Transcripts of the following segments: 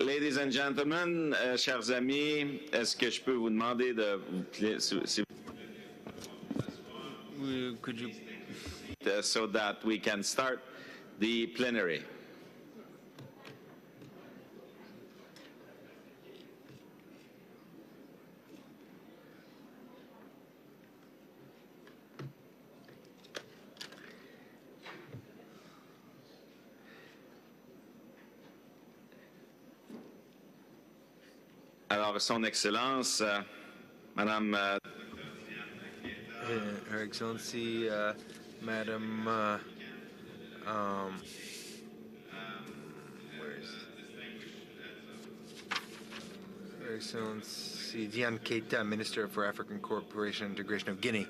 Ladies and gentlemen, chers amis, est-ce que je peux vous demander de could you so that we can start the plenary? Alors, Son Excellence, Madame... Her Excellency, Madam... Her Excellency Diane Keita, Minister for African Cooperation and Integration of Guinea.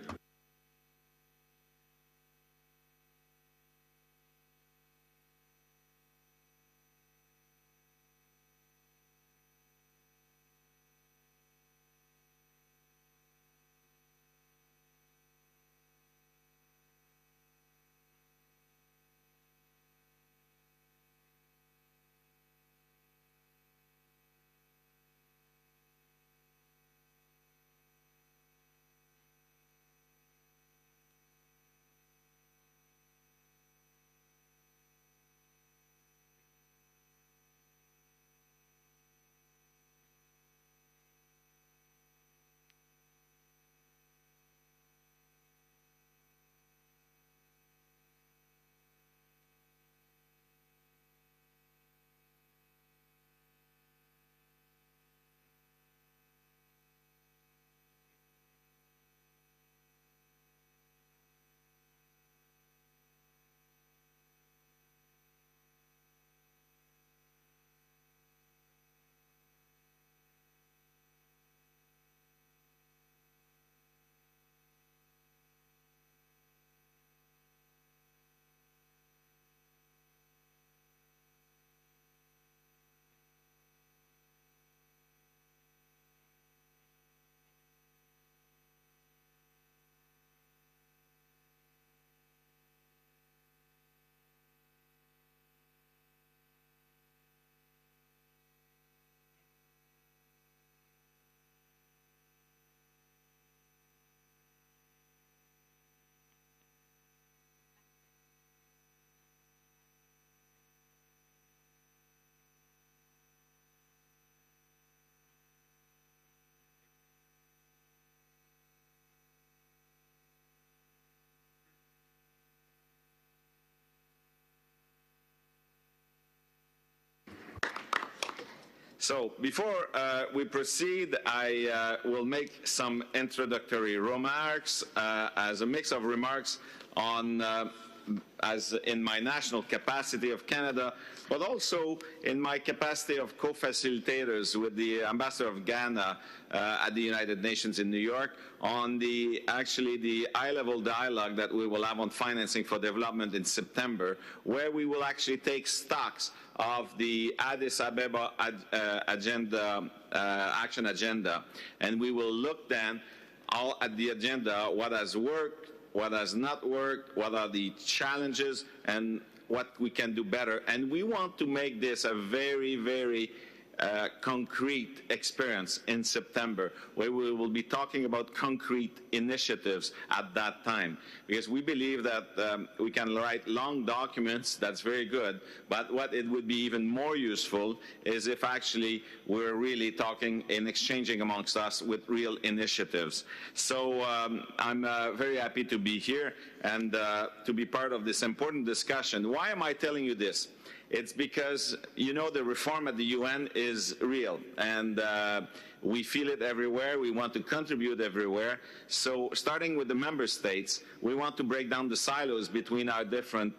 So before we proceed, I will make some introductory remarks as a mix of remarks on as in my national capacity of Canada, but also in my capacity of co-facilitators with the Ambassador of Ghana at the United Nations in New York on the high-level dialogue that we will have on financing for development in September, where we will actually take stocks of the Addis Ababa action agenda, and we will look then all at the agenda, what has worked, what has not worked, what are the challenges, and what we can do better. And we want to make this a very, very concrete experience in September, where we will be talking about concrete initiatives at that time, because we believe that we can write long documents, that's very good, but what it would be even more useful is if actually we're really talking and exchanging amongst us with real initiatives. So I'm very happy to be here and to be part of this important discussion. Why am I telling you this? It's because, you know, the reform at the UN is real, and we feel it everywhere. We want to contribute everywhere. So starting with the member states, we want to break down the silos between our different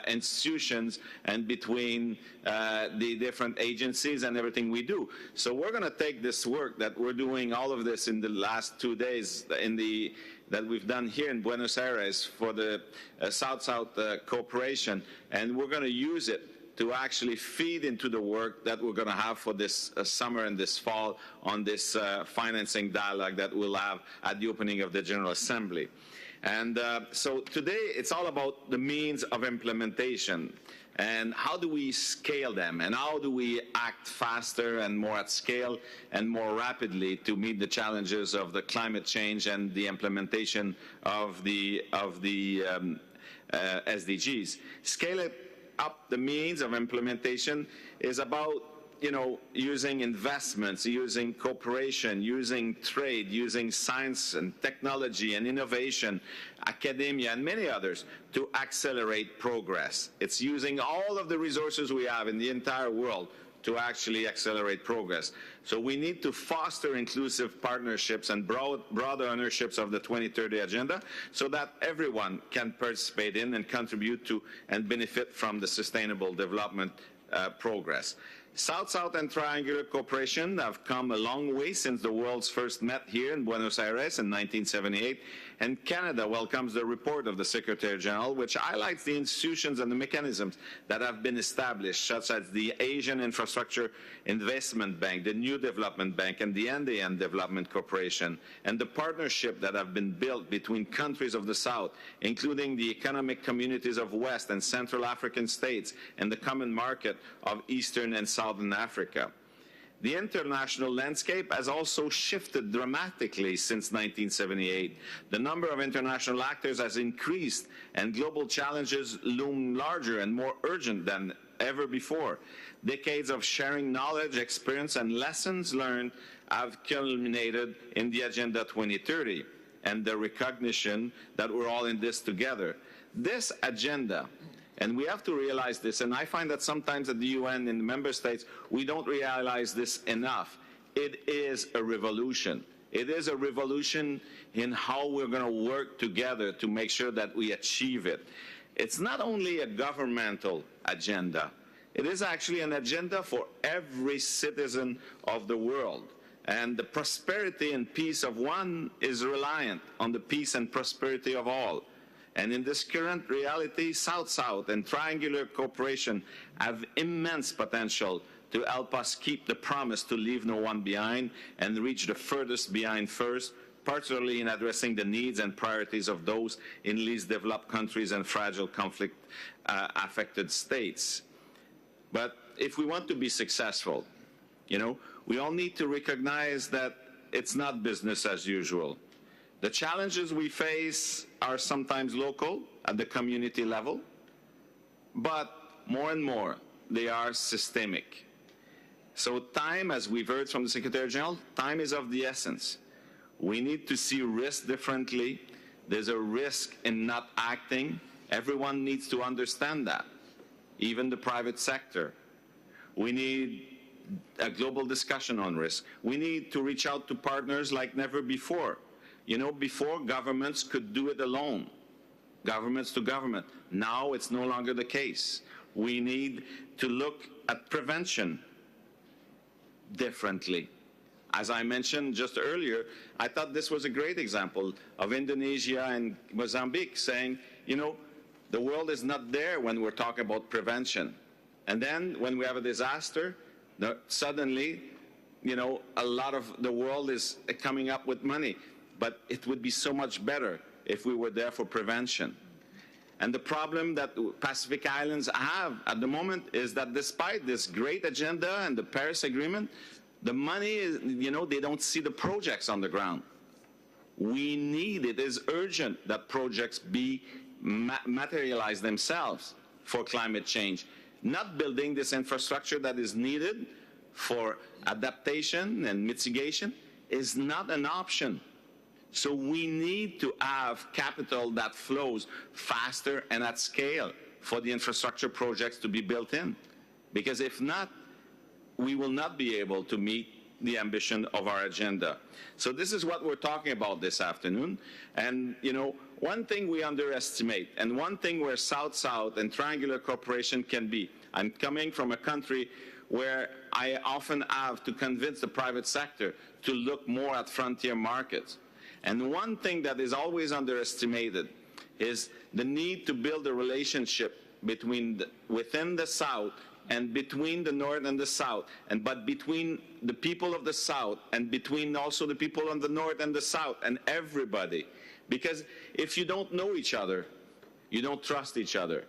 institutions and between the different agencies and everything we do. So we're going to take this work that we're doing, all of this in the last 2 days that we've done here in Buenos Aires for the South-South cooperation, and we're going to use it to actually feed into the work that we're going to have for this summer and this fall on this financing dialogue that we'll have at the opening of the General Assembly. And so today it's all about the means of implementation. And how do we scale them? And how do we act faster and more at scale and more rapidly to meet the challenges of the climate change and the implementation of the SDGs? Scale it up. The means of implementation is about using investments, using cooperation, using trade, using science and technology and innovation, academia, and many others to accelerate progress. It's using all of the resources we have in the entire world to actually accelerate progress. So we need to foster inclusive partnerships and broader ownerships of the 2030 Agenda so that everyone can participate in and contribute to and benefit from the sustainable development progress. South-South and triangular cooperation have come a long way since the worlds first met here in Buenos Aires in 1978, and Canada welcomes the report of the Secretary General, which highlights the institutions and the mechanisms that have been established, such as the Asian Infrastructure Investment Bank, the New Development Bank, and the Andean Development Corporation, and the partnership that have been built between countries of the South, including the economic communities of West and Central African states, and the common market of Eastern and Southern Africa. The international landscape has also shifted dramatically since 1978. The number of international actors has increased, and global challenges loom larger and more urgent than ever before. Decades of sharing knowledge, experience, and lessons learned have culminated in the Agenda 2030 and the recognition that we're all in this together. This agenda, and we have to realize this, and I find that sometimes at the UN and the member states, we don't realize this enough. It is a revolution. It is a revolution in how we're going to work together to make sure that we achieve it. It's not only a governmental agenda. It is actually an agenda for every citizen of the world. And the prosperity and peace of one is reliant on the peace and prosperity of all. And in this current reality, South-South and triangular cooperation have immense potential to help us keep the promise to leave no one behind and reach the furthest behind first, particularly in addressing the needs and priorities of those in least developed countries and fragile conflict-affected states. But if we want to be successful, we all need to recognize that it's not business as usual. The challenges we face are sometimes local at the community level, but more and more they are systemic. So time, as we've heard from the Secretary General, time is of the essence. We need to see risk differently. There's a risk in not acting. Everyone needs to understand that, even the private sector. We need a global discussion on risk. We need to reach out to partners like never before. Before governments could do it alone, governments to government. Now it's no longer the case. We need to look at prevention differently. As I mentioned just earlier, I thought this was a great example of Indonesia and Mozambique saying, the world is not there when we're talking about prevention. And then when we have a disaster, suddenly, a lot of the world is coming up with money. But it would be so much better if we were there for prevention. And the problem that Pacific Islands have at the moment is that despite this great agenda and the Paris Agreement, the money is, they don't see the projects on the ground. It is urgent that projects be materialize themselves for climate change, not building this infrastructure that is needed for adaptation and mitigation is not an option. So we need to have capital that flows faster and at scale for the infrastructure projects to be built in. Because if not, we will not be able to meet the ambition of our agenda. So this is what we're talking about this afternoon. And, one thing we underestimate, and one thing where South-South and triangular cooperation can be, I'm coming from a country where I often have to convince the private sector to look more at frontier markets. And one thing that is always underestimated is the need to build a relationship within the South and between the North and the South, but between the people of the South and between also the people of the North and the South and everybody. Because if you don't know each other, you don't trust each other.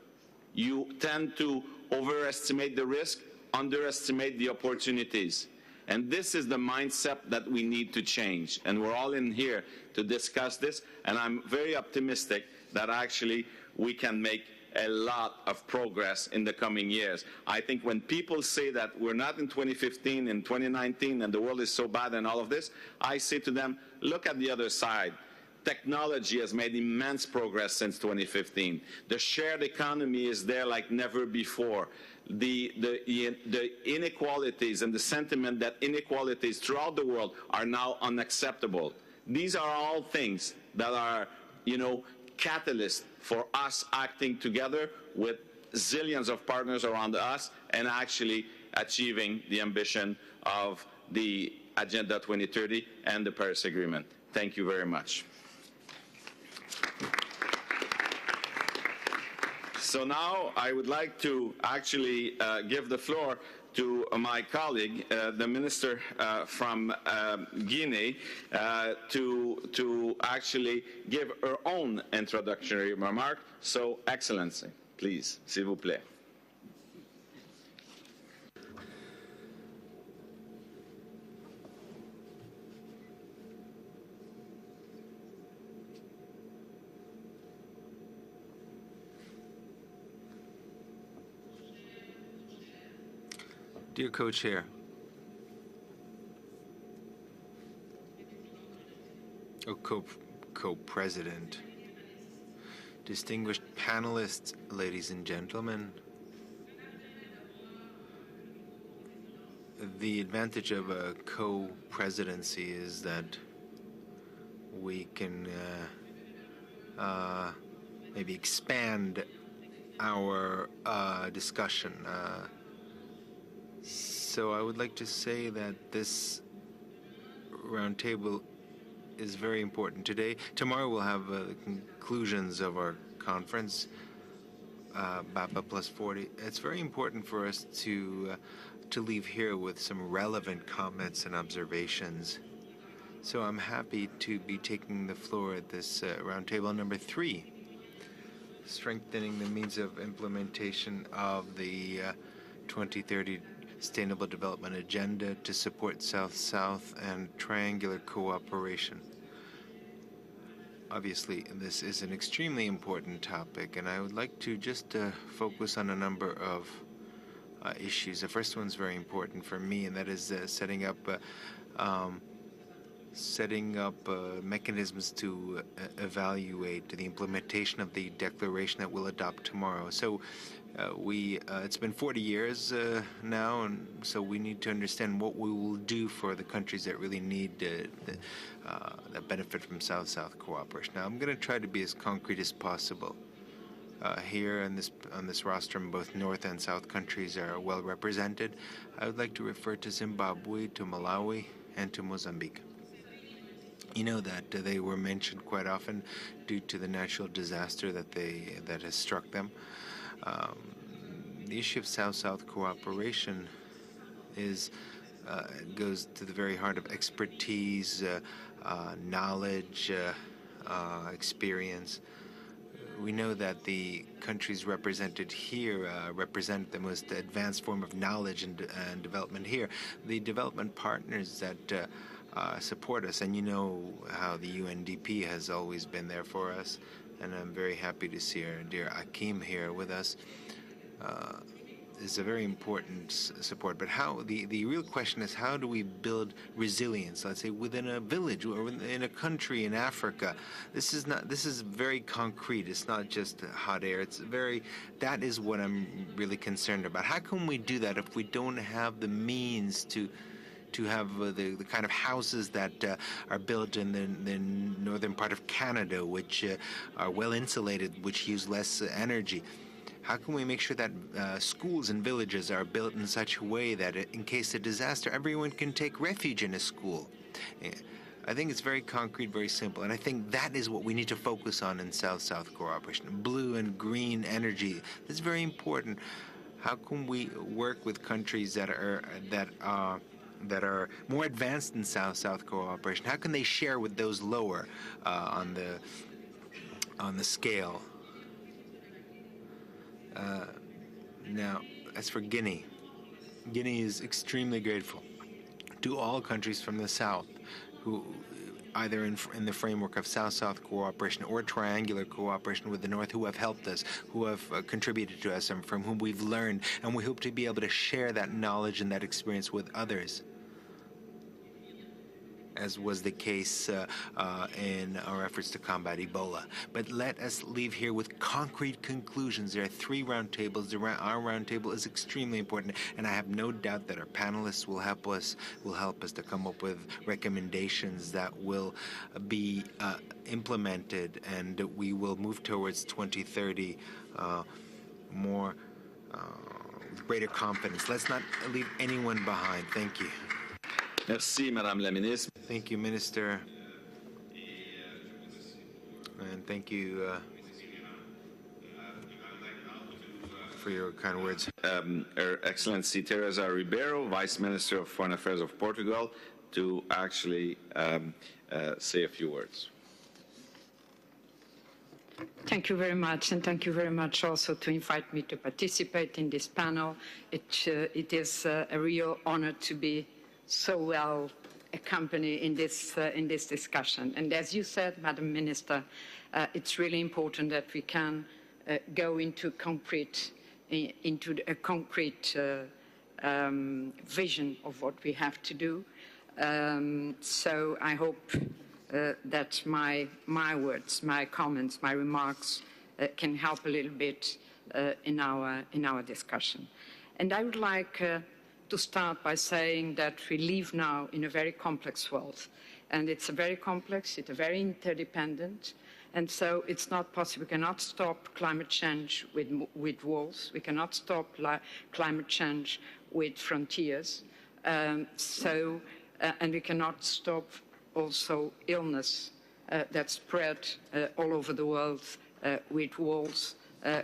You tend to overestimate the risk, underestimate the opportunities. And this is the mindset that we need to change. And we're all in here to discuss this. And I'm very optimistic that actually we can make a lot of progress in the coming years. I think when people say that we're not in 2015, in 2019, and the world is so bad and all of this, I say to them, look at the other side. Technology has made immense progress since 2015. The shared economy is there like never before. The inequalities and the sentiment that inequalities throughout the world are now unacceptable. These are all things that are, catalysts for us acting together with zillions of partners around us and actually achieving the ambition of the Agenda 2030 and the Paris Agreement. Thank you very much. So now I would like to actually give the floor to my colleague, the minister from Guinea, to actually give her own introductory remark. So, Excellency, please, s'il vous plaît. Dear Co-Chair, Co-President, distinguished panelists, ladies and gentlemen, the advantage of a co-presidency is that we can maybe expand our discussion. So I would like to say that this roundtable is very important today. Tomorrow we'll have the conclusions of our conference, BAPA+40. It's very important for us to leave here with some relevant comments and observations. So I'm happy to be taking the floor at this roundtable number 3, strengthening the means of implementation of the 2030 Sustainable Development Agenda to support South-South and triangular cooperation. Obviously, this is an extremely important topic, and I would like to just focus on a number of issues. The first one's very important for me, and that is setting up mechanisms to evaluate the implementation of the declaration that we'll adopt tomorrow. So it's been 40 years now, and so we need to understand what we will do for the countries that really need that benefit from South-South cooperation. Now, I'm going to try to be as concrete as possible. Here on this rostrum, both North and South countries are well represented. I would like to refer to Zimbabwe, to Malawi, and to Mozambique. You know that they were mentioned quite often due to the natural disaster that has struck them. The issue of South-South cooperation goes to the very heart of expertise, knowledge, experience. We know that the countries represented here represent the most advanced form of knowledge and development here. The development partners that support us, and you know how the UNDP has always been there for us, and I'm very happy to see our dear Akim here with us. Is a very important support. But the real question is, how do we build resilience, let's say within a village or in a country in Africa? This is very concrete. It's not just hot air. That is what I'm really concerned about. How can we do that if we don't have the means to have the kind of houses that are built in the northern part of Canada, which are well insulated, which use less energy? How can we make sure that schools and villages are built in such a way that in case of disaster, everyone can take refuge in a school? I think it's very concrete, very simple, and I think that is what we need to focus on in South-South cooperation. Blue and green energy, that's very important. How can we work with countries that are more advanced in South-South cooperation? How can they share with those lower on the scale? Now, As for Guinea, Guinea is extremely grateful to all countries from the south who, either in the framework of South-South cooperation or triangular cooperation with the North, who have helped us, who have contributed to us, and from whom we've learned, and we hope to be able to share that knowledge and that experience with others, as was the case in our efforts to combat Ebola. But let us leave here with concrete conclusions. There are 3 roundtables. Our roundtable is extremely important, and I have no doubt that our panelists will help us to come up with recommendations that will be implemented, and we will move towards 2030 more with greater confidence. Let's not leave anyone behind. Thank you. Merci, Madame la Ministre. Thank you, Minister. And thank you for your kind words. Her Excellency Teresa Ribeiro, Vice Minister of Foreign Affairs of Portugal, to actually say a few words. Thank you very much, and thank you very much also to invite me to participate in this panel. It is a real honor to be so well accompanied in this discussion. And as you said, Madam Minister, it's really important that we can go into a concrete vision of what we have to do. So I hope that my words, my comments, my remarks can help a little bit in our discussion. And I would like to start by saying that we live now in a very complex world, and it's a very complex, it's a very interdependent, and so it's not possible. We cannot stop climate change with walls. We cannot stop climate change with frontiers. And we cannot stop also illness that spread all over the world with walls,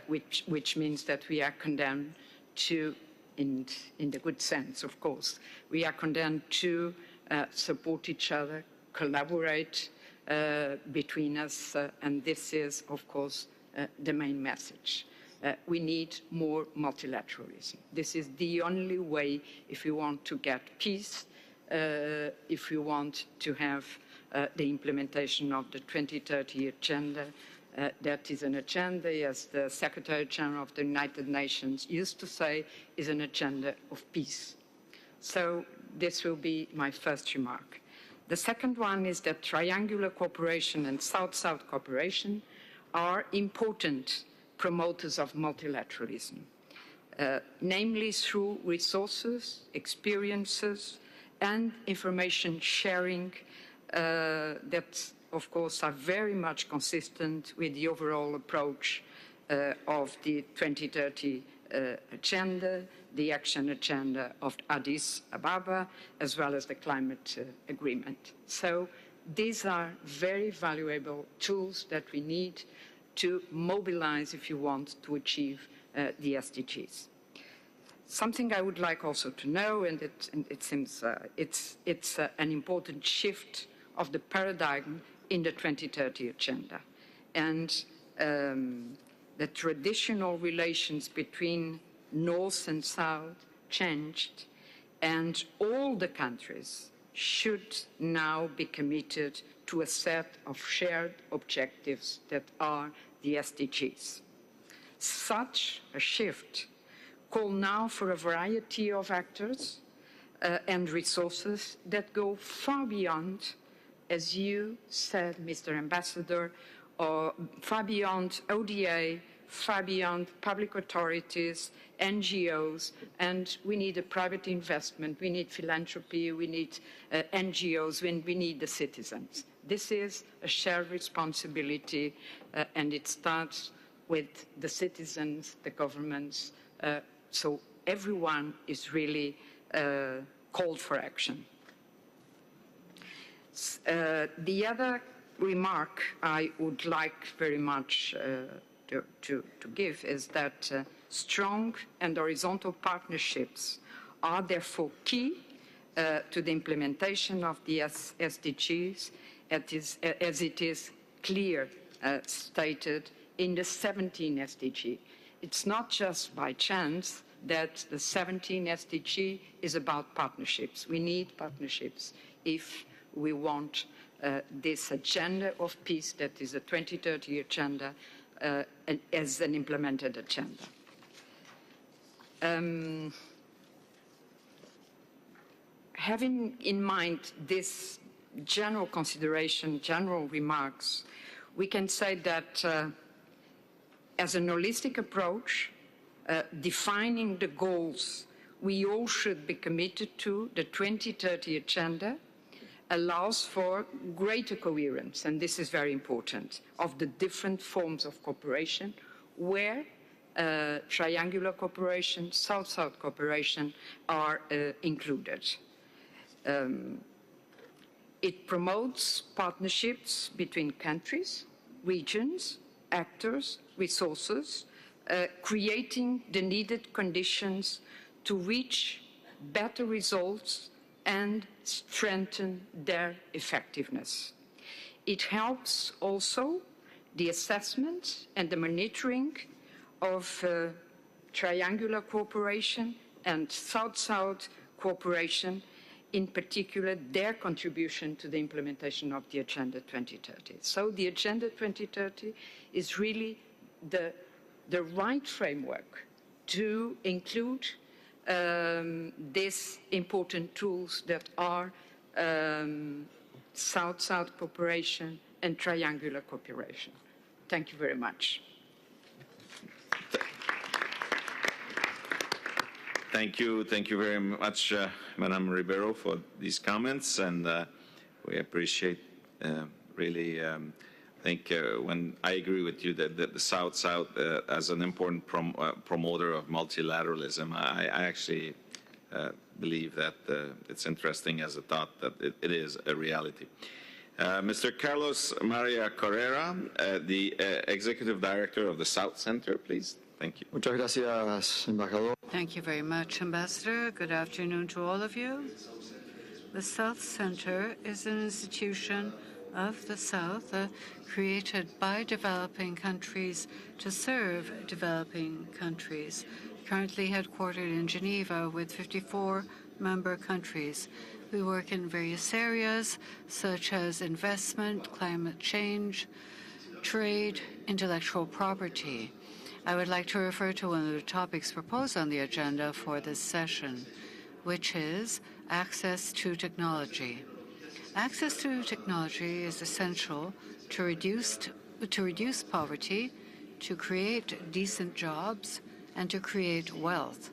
which means that we are condemned to, in the good sense, of course, we are condemned to support each other, collaborate between us, and this is, of course, the main message. We need more multilateralism. This is the only way if we want to get peace, if we want to have the implementation of the 2030 agenda. That is an agenda, as the Secretary General of the United Nations used to say, is an agenda of peace. So this will be my first remark. The second one is that triangular cooperation and South-South cooperation are important promoters of multilateralism, namely through resources, experiences, and information sharing that, of course, are very much consistent with the overall approach of the 2030 agenda, the action agenda of Addis Ababa, as well as the climate agreement. So these are very valuable tools that we need to mobilize, if you want, to achieve the SDGs. Something I would like also to know, and it seems it's an important shift of the paradigm in the 2030 agenda. And the traditional relations between North and South changed, and all the countries should now be committed to a set of shared objectives that are the SDGs. Such a shift calls now for a variety of actors and resources that go far beyond, as you said, Mr. Ambassador, far beyond ODA, far beyond public authorities, NGOs, and we need a private investment, we need philanthropy, we need NGOs, we need the citizens. This is a shared responsibility, and it starts with the citizens, the governments, so everyone is really called for action. The other remark I would like very much to give is that strong and horizontal partnerships are therefore key to the implementation of the SDGs, as it is clear stated in the 17 SDG. It's not just by chance that the 17 SDG is about partnerships. We need partnerships if we want this agenda of peace that is a 2030 agenda as an implemented agenda. Having in mind this general consideration, general remarks, we can say that as an holistic approach, defining the goals we all should be committed to, the 2030 agenda allows for greater coherence, and this is very important, of the different forms of cooperation where triangular cooperation, South-South cooperation are included. It promotes partnerships between countries, regions, actors, resources, creating the needed conditions to reach better results and strengthen their effectiveness. It helps also the assessment and the monitoring of triangular cooperation and South-South cooperation, in particular their contribution to the implementation of the Agenda 2030. So the Agenda 2030 is really the right framework to include these important tools that are South-South cooperation and triangular cooperation. Thank you very much. Thank you very much, Madame Ribeiro, for these comments, and we appreciate really. I think when I agree with you that the South-South as an important promoter of multilateralism, I actually believe that it's interesting as a thought that it is a reality. Mr. Carlos Maria Correa, the Executive Director of the South Center, please. Thank you. Muchas gracias, embajador. Thank you very much, Ambassador. Good afternoon to all of you. The South Center is an institution of the South created by developing countries to serve developing countries, currently headquartered in Geneva with 54 member countries. We work in various areas such as investment, climate change, trade, intellectual property. I would like to refer to one of the topics proposed on the agenda for this session, which is access to technology. Access to technology is essential to reduce poverty, to create decent jobs, and to create wealth.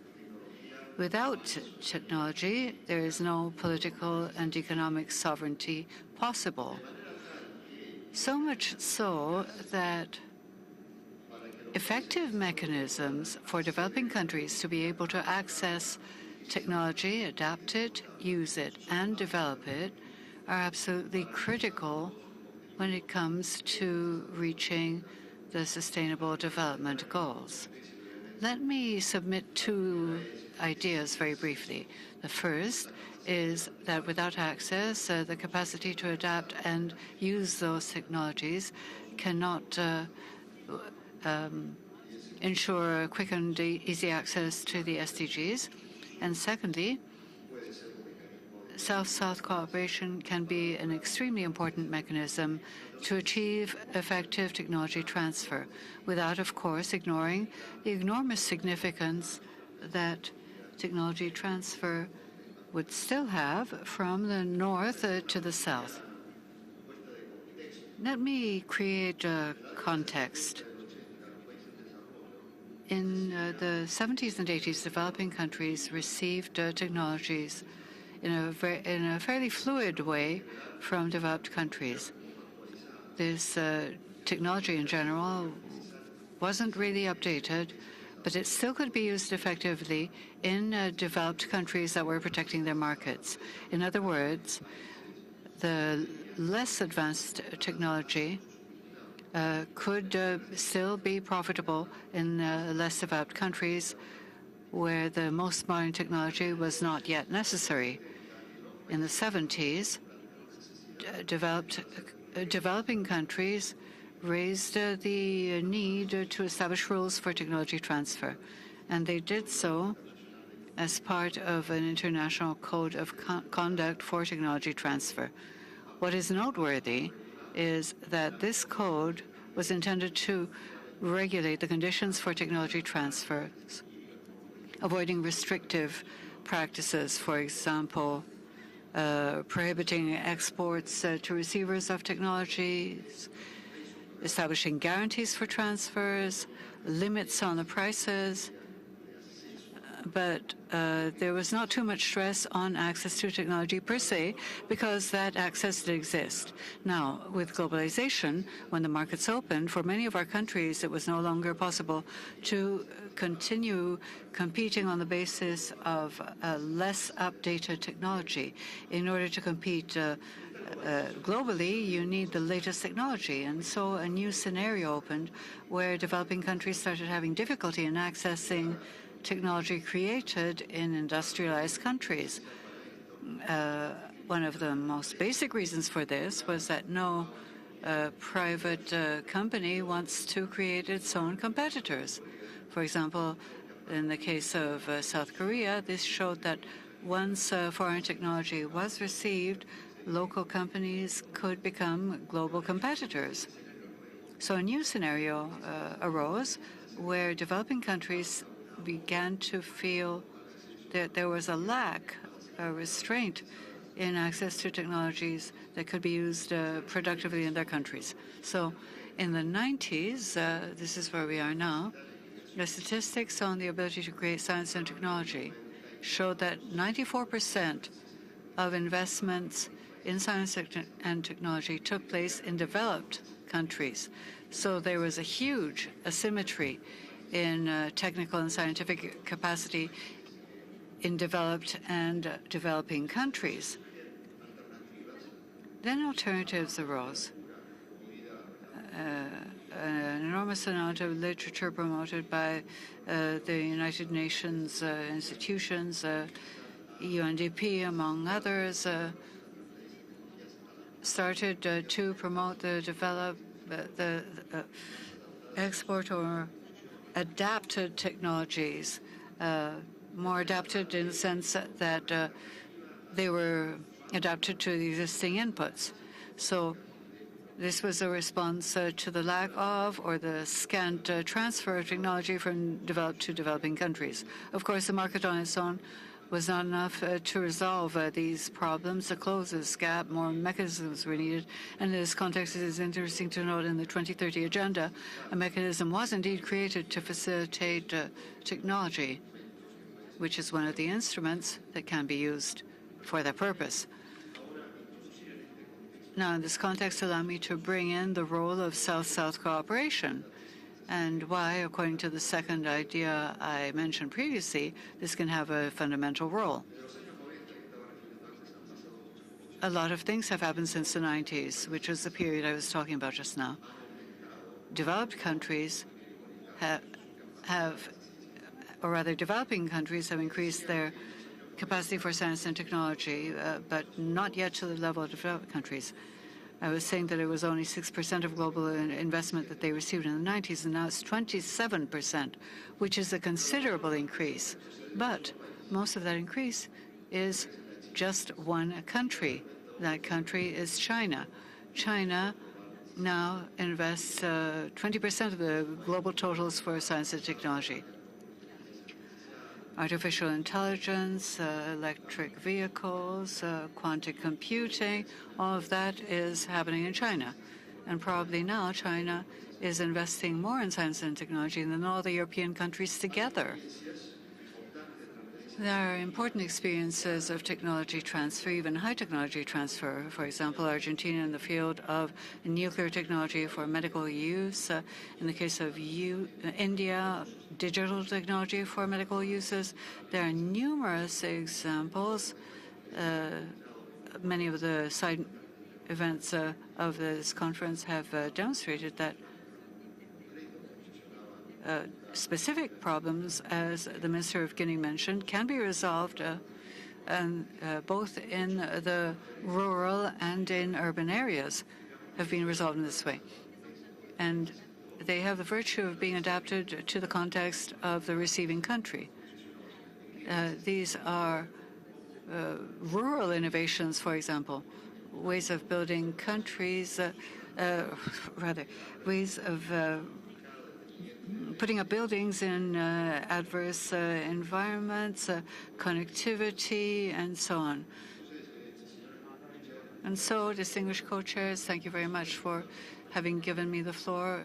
Without technology, there is no political and economic sovereignty possible. So much so that effective mechanisms for developing countries to be able to access technology, adapt it, use it, and develop it are absolutely critical when it comes to reaching the Sustainable Development Goals. Let me submit two ideas very briefly. The first is that without access, the capacity to adapt and use those technologies cannot ensure quick and easy access to the SDGs. And secondly, South-South cooperation can be an extremely important mechanism to achieve effective technology transfer, without, of course, ignoring the enormous significance that technology transfer would still have from the north to the south. Let me create a context. In the 70s and 80s, developing countries received technologies in a fairly fluid way from developed countries. This technology in general wasn't really updated, but it still could be used effectively in developed countries that were protecting their markets. In other words, the less advanced technology could still be profitable in less developed countries where the most modern technology was not yet necessary. In the 70s, developing countries raised the need to establish rules for technology transfer. and they did so as part of an international code of conduct for technology transfer. What is noteworthy is that this code was intended to regulate the conditions for technology transfers, avoiding restrictive practices, for example, prohibiting exports to receivers of technologies, establishing guarantees for transfers, limits on the prices, but there was not too much stress on access to technology per se, because that access did exist. Now, with globalization, when the markets opened, for many of our countries, it was no longer possible to continue competing on the basis of less updated technology. In order to compete globally, you need the latest technology. And so a new scenario opened where developing countries started having difficulty in accessing technology created in industrialized countries. One of the most basic reasons for this was that no private company wants to create its own competitors. For example, in the case of South Korea, this showed that once foreign technology was received, local companies could become global competitors. So a new scenario arose where developing countries began to feel that there was a lack, a restraint in access to technologies that could be used productively in their countries. So in the 90s, this is where we are now, the statistics on the ability to create science and technology showed that 94% of investments in science and technology took place in developed countries. So there was a huge asymmetry in technical and scientific capacity in developed and developing countries. Then alternatives arose. An enormous amount of literature promoted by the United Nations institutions, UNDP among others, started to promote the export or adapted technologies, more adapted in the sense that they were adapted to the existing inputs. So this was a response to the lack of or the scant transfer of technology from developed to developing countries. Of course, the market on its own was not enough to resolve these problems, to close this gap. More mechanisms were needed. And in this context, it is interesting to note in the 2030 Agenda, a mechanism was indeed created to facilitate technology, which is one of the instruments that can be used for that purpose. Now, in this context, allow me to bring in the role of South-South cooperation and why, according to the second idea I mentioned previously, this can have a fundamental role. A lot of things have happened since the 90s, which was the period I was talking about just now. Developed countries or rather developing countries have increased their capacity for science and technology, but not yet to the level of developed countries. I was saying that it was only 6% of global investment that they received in the 90s, and now it's 27%, which is a considerable increase. But most of that increase is just one country. That country is China. China now invests 20% of the global totals for science and technology. Artificial intelligence, electric vehicles, quantum computing, all of that is happening in China. And probably now China is investing more in science and technology than all the European countries together. There are important experiences of technology transfer, even high technology transfer. For example, Argentina in the field of nuclear technology for medical use. In the case of India, digital technology for medical uses. There are numerous examples. Many of the side events of this conference have demonstrated that specific problems, as the Minister of Guinea mentioned, can be resolved both in the rural and in urban areas, have been resolved in this way. And they have the virtue of being adapted to the context of the receiving country. These are rural innovations, for example, ways of building countries, ways of putting up buildings in adverse environments, connectivity, and so on. And so, distinguished co-chairs, thank you very much for having given me the floor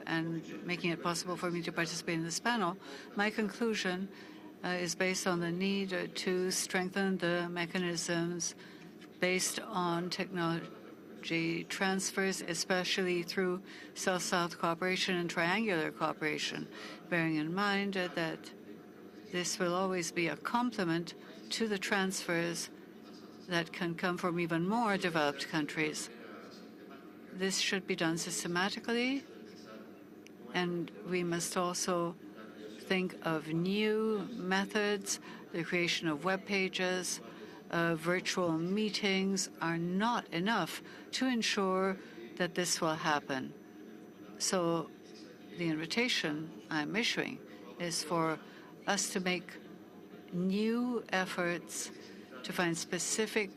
and making it possible for me to participate in this panel. My conclusion is based on the need to strengthen the mechanisms based on technology transfers, especially through South-South cooperation and triangular cooperation, bearing in mind that this will always be a complement to the transfers that can come from even more developed countries. This should be done systematically, and we must also think of new methods. The creation of web pages, virtual meetings are not enough to ensure that this will happen. So the invitation I'm issuing is for us to make new efforts to find specific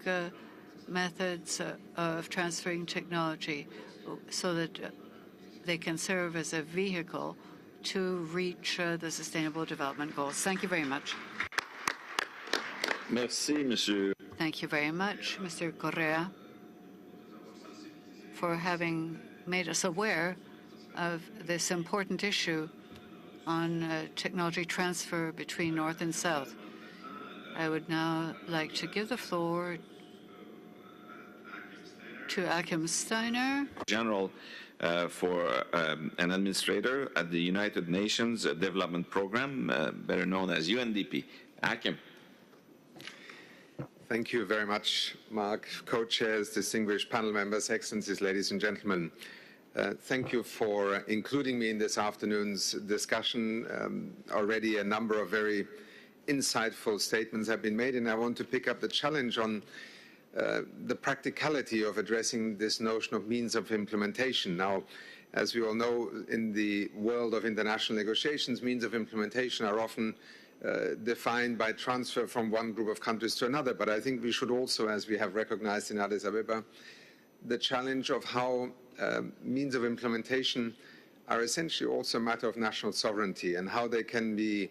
methods of transferring technology so that they can serve as a vehicle to reach the Sustainable Development Goals. Thank you very much. Merci, Monsieur. Thank you very much, Mr. Correa, for having made us aware of this important issue on technology transfer between North and South. I would now like to give the floor to Achim Steiner. General for an administrator at the United Nations Development Program, better known as UNDP. Achim. Thank you very much, Mark. Co-chairs, distinguished panel members, excellencies, ladies and gentlemen. Thank you for including me in this afternoon's discussion. Already a number of very insightful statements have been made, and I want to pick up the challenge on the practicality of addressing this notion of means of implementation. Now, as we all know, in the world of international negotiations, means of implementation are often defined by transfer from one group of countries to another. But I think we should also, as we have recognized in Addis Ababa, the challenge of how means of implementation are essentially also a matter of national sovereignty and how they can be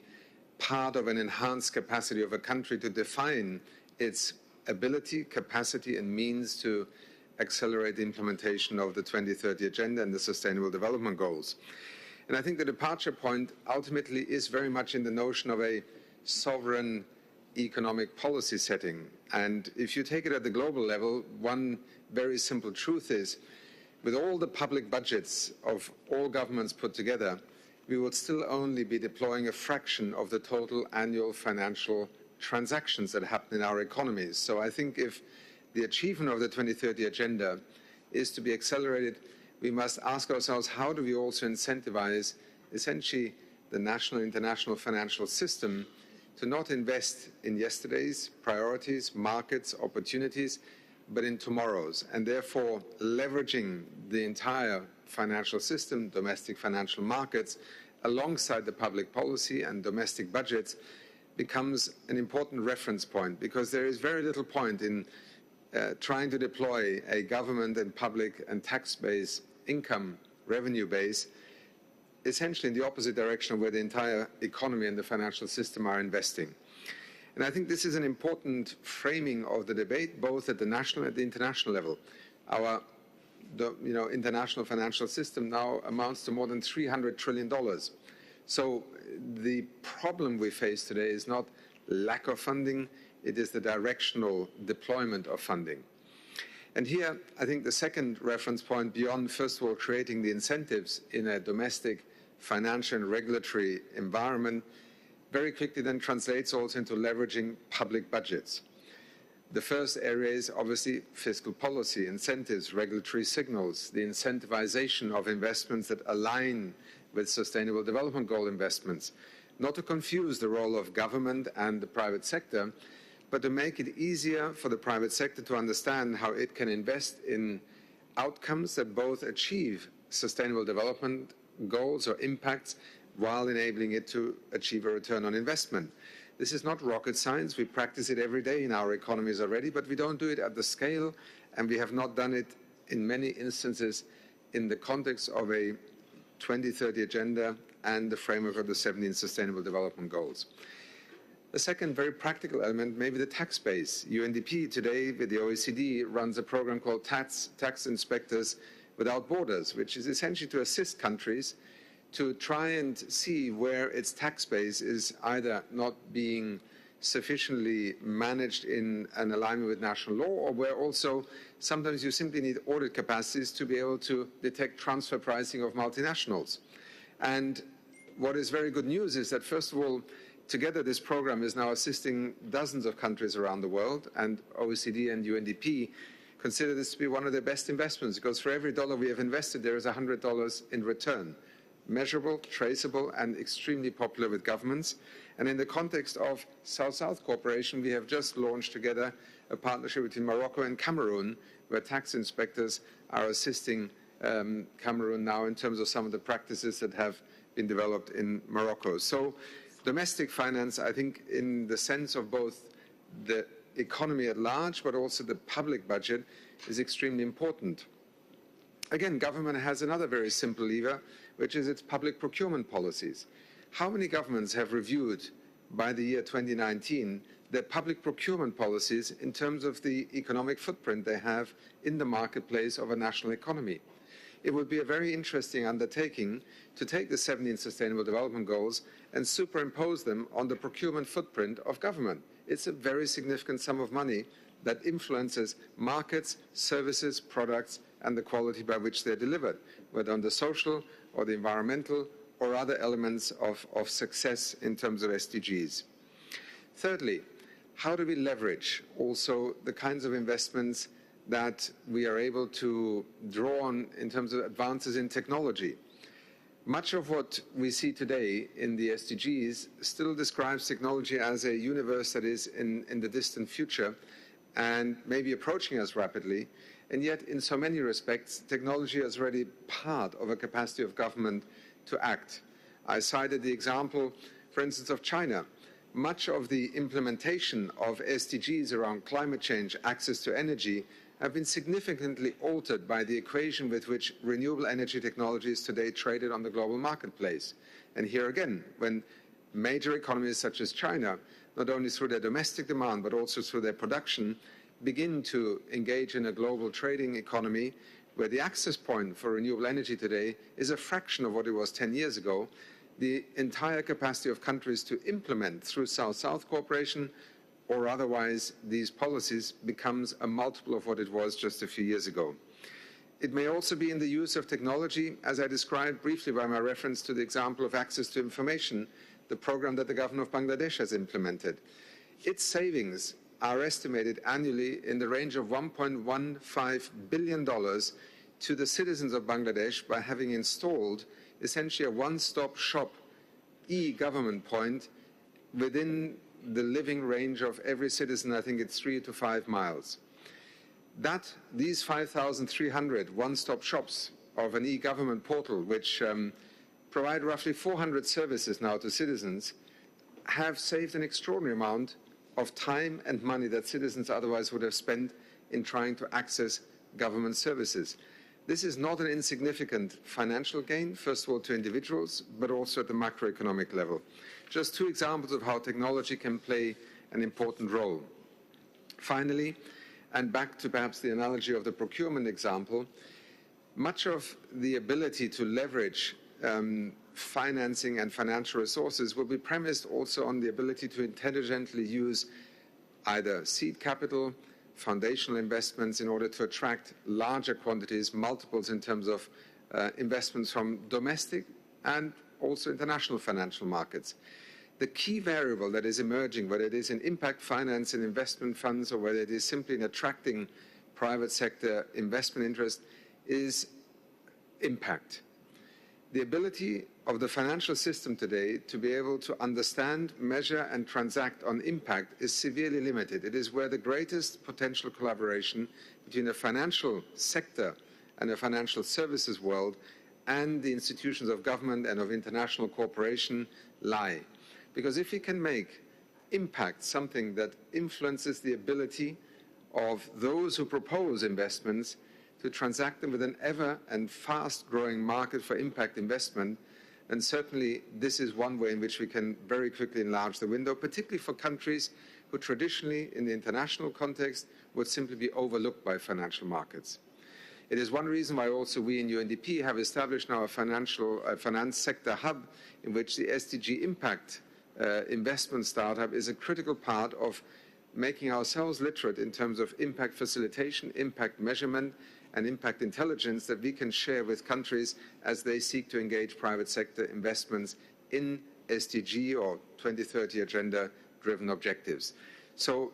part of an enhanced capacity of a country to define its ability, capacity, and means to accelerate the implementation of the 2030 Agenda and the Sustainable Development Goals. And I think the departure point ultimately is very much in the notion of a sovereign economic policy setting. And if you take it at the global level, one very simple truth is, with all the public budgets of all governments put together, we would still only be deploying a fraction of the total annual financial transactions that happen in our economies. So I think if the achievement of the 2030 Agenda is to be accelerated, we must ask ourselves, how do we also incentivize essentially the national and international financial system to not invest in yesterday's priorities, markets, opportunities, but in tomorrow's, and therefore leveraging the entire financial system, domestic financial markets, alongside the public policy and domestic budgets, becomes an important reference point, because there is very little point in trying to deploy a government and public and tax-based income revenue base essentially in the opposite direction of where the entire economy and the financial system are investing. And I think this is an important framing of the debate, both at the national and the international level. Our international financial system now amounts to more than $300 trillion. So the problem we face today is not lack of funding, it is the directional deployment of funding. And here, I think the second reference point, beyond, first of all, creating the incentives in a domestic financial and regulatory environment, very quickly then translates also into leveraging public budgets. The first area is obviously fiscal policy, incentives, regulatory signals, the incentivization of investments that align with Sustainable Development Goal investments, not to confuse the role of government and the private sector, but to make it easier for the private sector to understand how it can invest in outcomes that both achieve sustainable development goals or impacts while enabling it to achieve a return on investment. This is not rocket science. We practice it every day in our economies already, but we don't do it at the scale, and we have not done it in many instances in the context of a 2030 agenda and the framework of the 17 Sustainable Development Goals. The second very practical element, maybe the tax base. UNDP today with the OECD runs a program called Tax Inspectors Without Borders, which is essentially to assist countries to try and see where its tax base is either not being sufficiently managed in an alignment with national law, or where also sometimes you simply need audit capacities to be able to detect transfer pricing of multinationals. And what is very good news is that, first of all, together this program is now assisting dozens of countries around the world, and OECD and UNDP consider this to be one of their best investments, because for every dollar we have invested, there is $100 in return. Measurable, traceable, and extremely popular with governments. And in the context of South-South cooperation, we have just launched together a partnership between Morocco and Cameroon, where tax inspectors are assisting Cameroon now in terms of some of the practices that have been developed in Morocco. So domestic finance, I think, in the sense of both the economy at large, but also the public budget, is extremely important. Again, government has another very simple lever, which is its public procurement policies. How many governments have reviewed by the year 2019 their public procurement policies in terms of the economic footprint they have in the marketplace of a national economy? It would be a very interesting undertaking to take the 17 Sustainable Development Goals and superimpose them on the procurement footprint of government. It's a very significant sum of money that influences markets, services, products, and the quality by which they're delivered, whether on the social or the environmental or other elements of success in terms of SDGs. Thirdly, how do we leverage also the kinds of investments that we are able to draw on in terms of advances in technology? Much of what we see today in the SDGs still describes technology as a universe that is in the distant future and maybe approaching us rapidly. And yet, in so many respects, technology is already part of a capacity of government to act. I cited the example, for instance, of China. Much of the implementation of SDGs around climate change, access to energy, have been significantly altered by the equation with which renewable energy technology is today traded on the global marketplace. And here again, when major economies such as China, not only through their domestic demand, but also through their production, begin to engage in a global trading economy where the access point for renewable energy today is a fraction of what it was 10 years ago, the entire capacity of countries to implement through South-South cooperation or otherwise these policies becomes a multiple of what it was just a few years ago. It may also be in the use of technology, as I described briefly by my reference to the example of access to information, the program that the government of Bangladesh has implemented. Its savings are estimated annually in the range of $1.15 billion to the citizens of Bangladesh by having installed essentially a one-stop shop e-government point within the living range of every citizen. I think it's 3 to 5 miles. These 5,300 one-stop shops of an e-government portal, which provide roughly 400 services now to citizens, have saved an extraordinary amount of time and money that citizens otherwise would have spent in trying to access government services. This is not an insignificant financial gain, first of all, to individuals, but also at the macroeconomic level. Just two examples of how technology can play an important role. Finally, and back to perhaps the analogy of the procurement example, much of the ability to leverage financing and financial resources will be premised also on the ability to intelligently use either seed capital, foundational investments in order to attract larger quantities, multiples in terms of investments from domestic and also international financial markets. The key variable that is emerging, whether it is in impact finance and investment funds or whether it is simply in attracting private sector investment interest, is impact. The ability of the financial system today to be able to understand, measure, and transact on impact is severely limited. It is where the greatest potential collaboration between the financial sector and the financial services world and the institutions of government and of international cooperation lie. Because if we can make impact something that influences the ability of those who propose investments to transact them with an ever and fast-growing market for impact investment, then certainly this is one way in which we can very quickly enlarge the window, particularly for countries who traditionally, in the international context, would simply be overlooked by financial markets. It is one reason why also we in UNDP have established now a finance sector hub in which the SDG impact investment startup is a critical part of making ourselves literate in terms of impact facilitation, impact measurement, and impact intelligence that we can share with countries as they seek to engage private sector investments in SDG or 2030 agenda-driven objectives. So,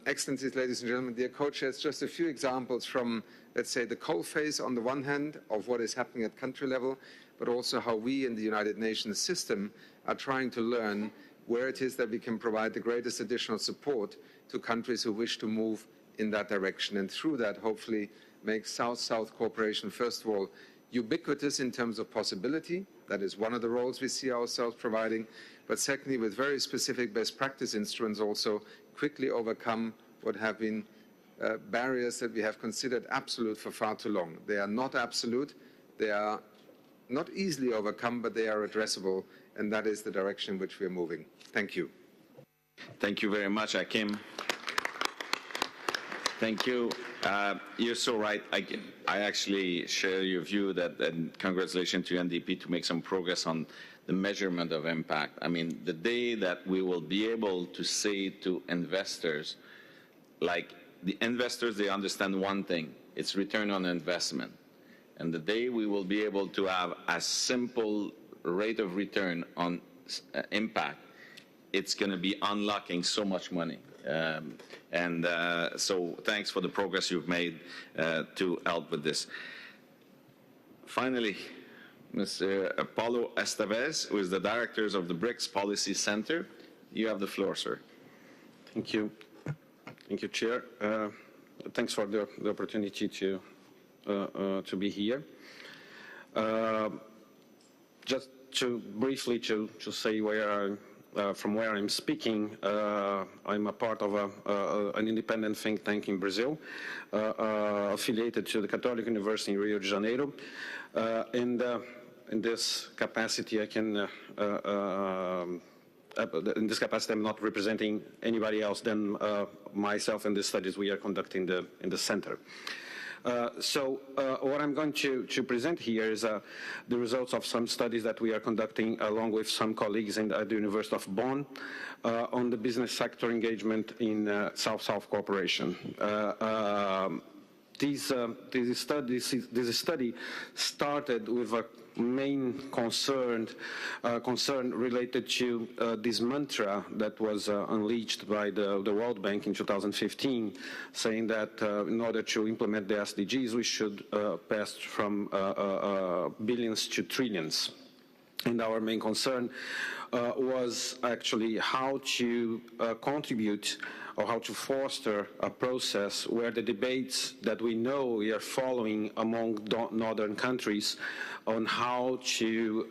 Excellencies, ladies and gentlemen, dear co-chairs, just a few examples from, let's say, the coalface on the one hand of what is happening at country level, but also how we in the United Nations system are trying to learn where it is that we can provide the greatest additional support to countries who wish to move in that direction, and through that, hopefully, make South-South cooperation, first of all, ubiquitous in terms of possibility. That is one of the roles we see ourselves providing. But secondly, with very specific best practice instruments also, quickly overcome what have been barriers that we have considered absolute for far too long. They are not absolute. They are not easily overcome, but they are addressable. And that is the direction in which we are moving. Thank you. Thank you very much, Akim. Thank you. You're so right. I actually share your view that, and congratulations to UNDP to make some progress on the measurement of impact. I mean, the day that we will be able to say to investors, like the investors, they understand one thing, it's return on investment. And the day we will be able to have a simple rate of return on impact, it's going to be unlocking so much money. So thanks for the progress you've made to help with this. Finally, Mr. Paulo Esteves, who is the director of the Brics Policy Center. You have the floor, sir. Thank you. Thank you, Chair. Thanks for the opportunity to be here. Just to briefly to say where from where I'm speaking, I'm a part of an independent think tank in Brazil, affiliated to the Catholic University in Rio de Janeiro. In this capacity, I can, in this capacity, I'm not representing anybody else than myself and the studies we are conducting in the center. What I'm going to present here is the results of some studies that we are conducting along with some colleagues at the University of Bonn on the business sector engagement in South-South cooperation. This study started with a main concern related to this mantra that was unleashed by the World Bank in 2015, saying that in order to implement the SDGs, we should pass from billions to trillions. And our main concern was actually how to contribute or how to foster a process where the debates that we know we are following among northern countries on how to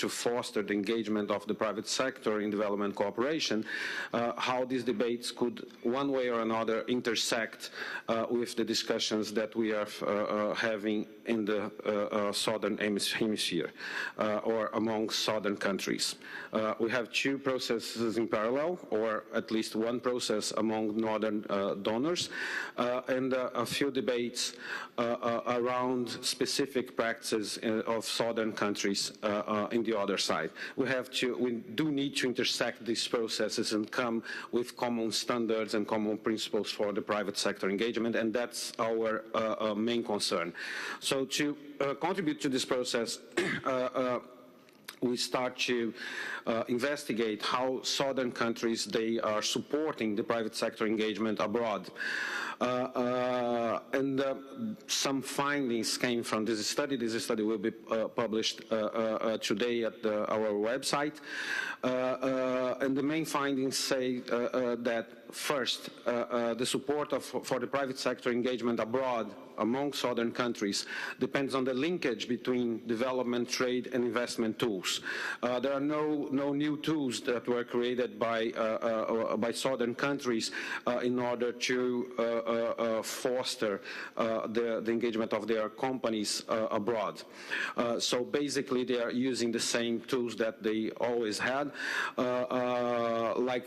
foster the engagement of the private sector in development cooperation, how these debates could one way or another intersect with the discussions that we are having in the southern hemisphere or among southern countries. We have two processes in parallel, or at least one process among northern donors, and a few debates around specific practices of southern countries in the other side. We do need to intersect these processes and come with common standards and common principles for the private sector engagement, and that's our main concern. So to contribute to this process, we start to investigate how southern countries, they are supporting the private sector engagement abroad. Some findings came from this study. This study will be published today at our website. And the main findings say that first, the support for the private sector engagement abroad among southern countries depends on the linkage between development, trade, and investment tools. There are no new tools that were created by southern countries in order to foster the engagement of their companies abroad. So basically, they are using the same tools that they always had, like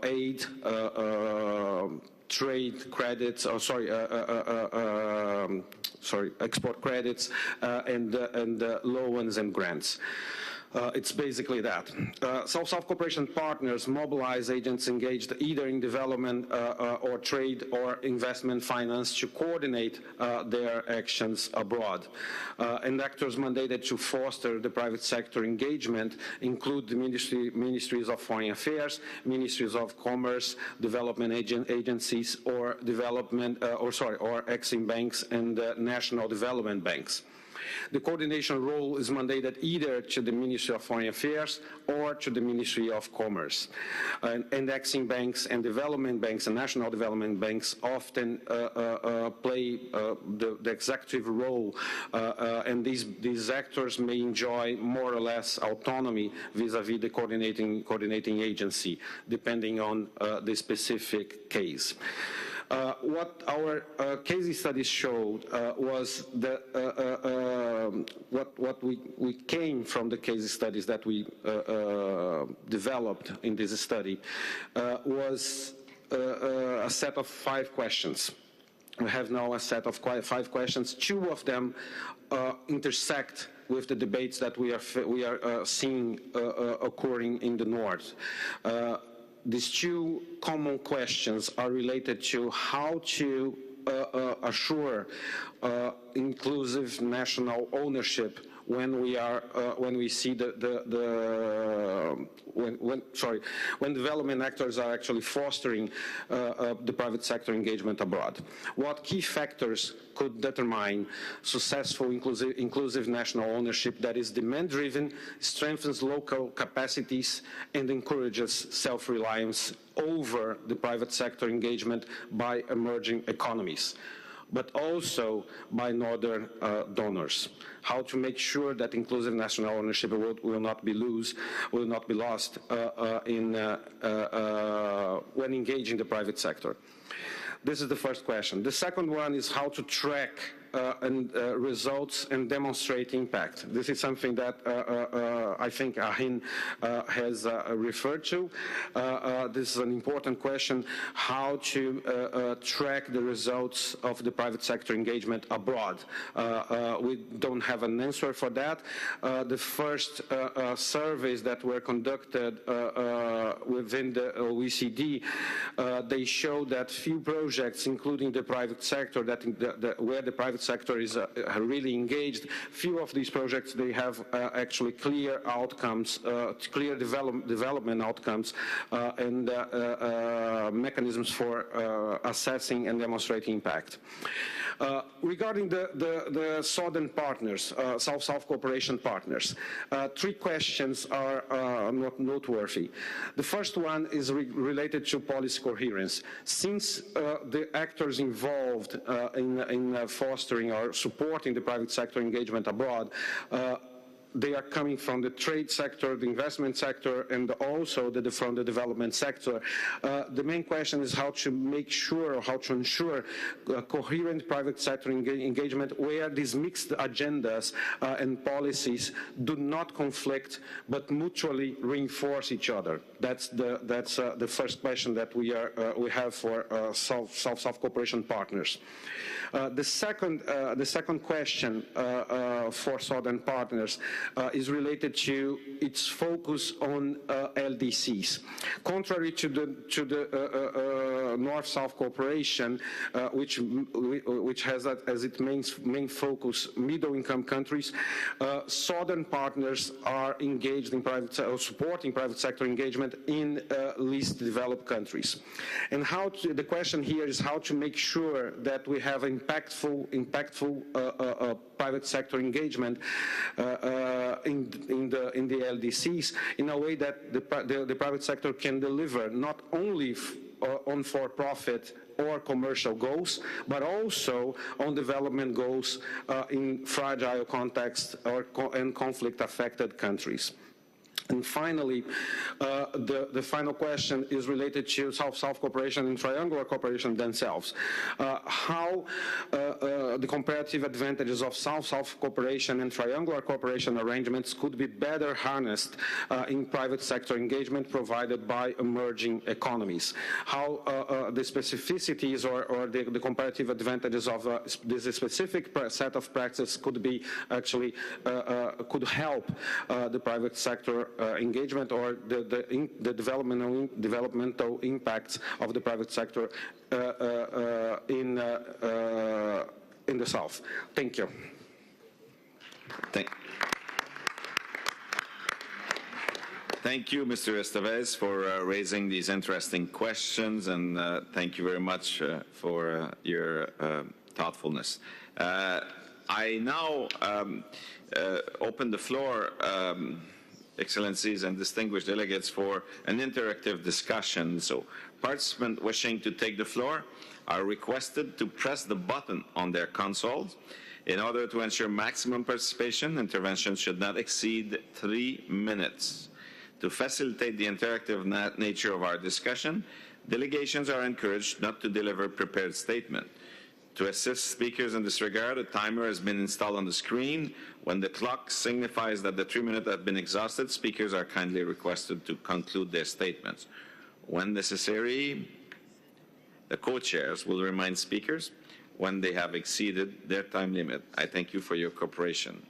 aid, trade credits, export credits, and loans and grants. It's basically that. South-South cooperation partners mobilize agents engaged either in development or trade or investment finance to coordinate their actions abroad. And actors mandated to foster the private sector engagement include the ministries of foreign affairs, ministries of commerce, development agencies, or Exim banks and national development banks. The coordination role is mandated either to the Ministry of Foreign Affairs or to the Ministry of Commerce. And Exim banks and development banks and national development banks often play the executive role, and these actors may enjoy more or less autonomy vis-à-vis the coordinating agency, depending on the specific case. What our case studies showed was that what we came from the case studies that we developed in this study was a set of 5 questions. We have now a set of 5 questions. 2 of them intersect with the debates that we are seeing occurring in the north. These 2 common questions are related to how to assure inclusive national ownership when we see when development actors are actually fostering the private sector engagement abroad. What key factors could determine successful inclusive national ownership that is demand-driven, strengthens local capacities, and encourages self-reliance over the private sector engagement by emerging economies, but also by northern donors. How to make sure that inclusive national ownership will not be lost when engaging the private sector. This is the first question. The second one is how to track results and demonstrate impact. This is something that I think Ahin has referred to. This is an important question, how to track the results of the private sector engagement abroad. We don't have an answer for that. The first surveys that were conducted within the OECD, they show that few projects, including the private sector, where the private sector is really engaged, few of these projects, they have actually clear outcomes, clear development outcomes, and mechanisms for assessing and demonstrating impact. Regarding the southern partners, South-South cooperation partners, 3 questions are noteworthy. The first one is related to policy coherence. Since the actors involved in fostering or supporting the private sector engagement abroad, they are coming from the trade sector, the investment sector, and also from the development sector. The main question is how to make sure, or how to ensure coherent private sector engagement where these mixed agendas and policies do not conflict but mutually reinforce each other. That's the first question that we have for South-South cooperation partners. The second question for Southern partners is related to its focus on LDCs. Contrary to the North-South cooperation, which has as its main focus middle-income countries, Southern partners are engaged in supporting private sector engagement in least developed countries. And the question here is how to make sure that we have impactful private sector engagement in the LDCs in a way that the private sector can deliver not only on for-profit or commercial goals, but also on development goals in fragile contexts and conflict-affected countries. And finally, the final question is related to South-South cooperation and triangular cooperation themselves. How the comparative advantages of South-South cooperation and triangular cooperation arrangements could be better harnessed in private sector engagement provided by emerging economies. How the specificities or the comparative advantages of this specific set of practices could be actually could help the private sector engagement or the developmental impacts of the private sector in the South. Thank you. Thank you, Mr. Estevez, for raising these interesting questions, and thank you very much for your thoughtfulness. I now open the floor, Excellencies and distinguished delegates, for an interactive discussion. So participants wishing to take the floor are requested to press the button on their consoles. In order to ensure maximum participation, interventions should not exceed 3 minutes. To facilitate the interactive nature of our discussion, delegations are encouraged not to deliver prepared statements. To assist speakers in this regard, a timer has been installed on the screen. When the clock signifies that the 3 minutes have been exhausted, speakers are kindly requested to conclude their statements. When necessary, the co-chairs will remind speakers when they have exceeded their time limit. I thank you for your cooperation.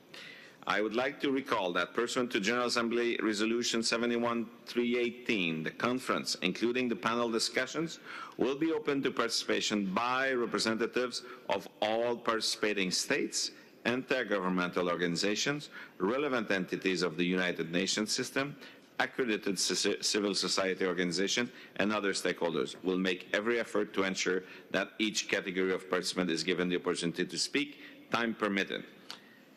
I would like to recall that pursuant to General Assembly Resolution 71-318, the conference, including the panel discussions, will be open to participation by representatives of all participating states, intergovernmental organizations, relevant entities of the United Nations system, accredited civil society organization, and other stakeholders. We'll make every effort to ensure that each category of participant is given the opportunity to speak, time permitted.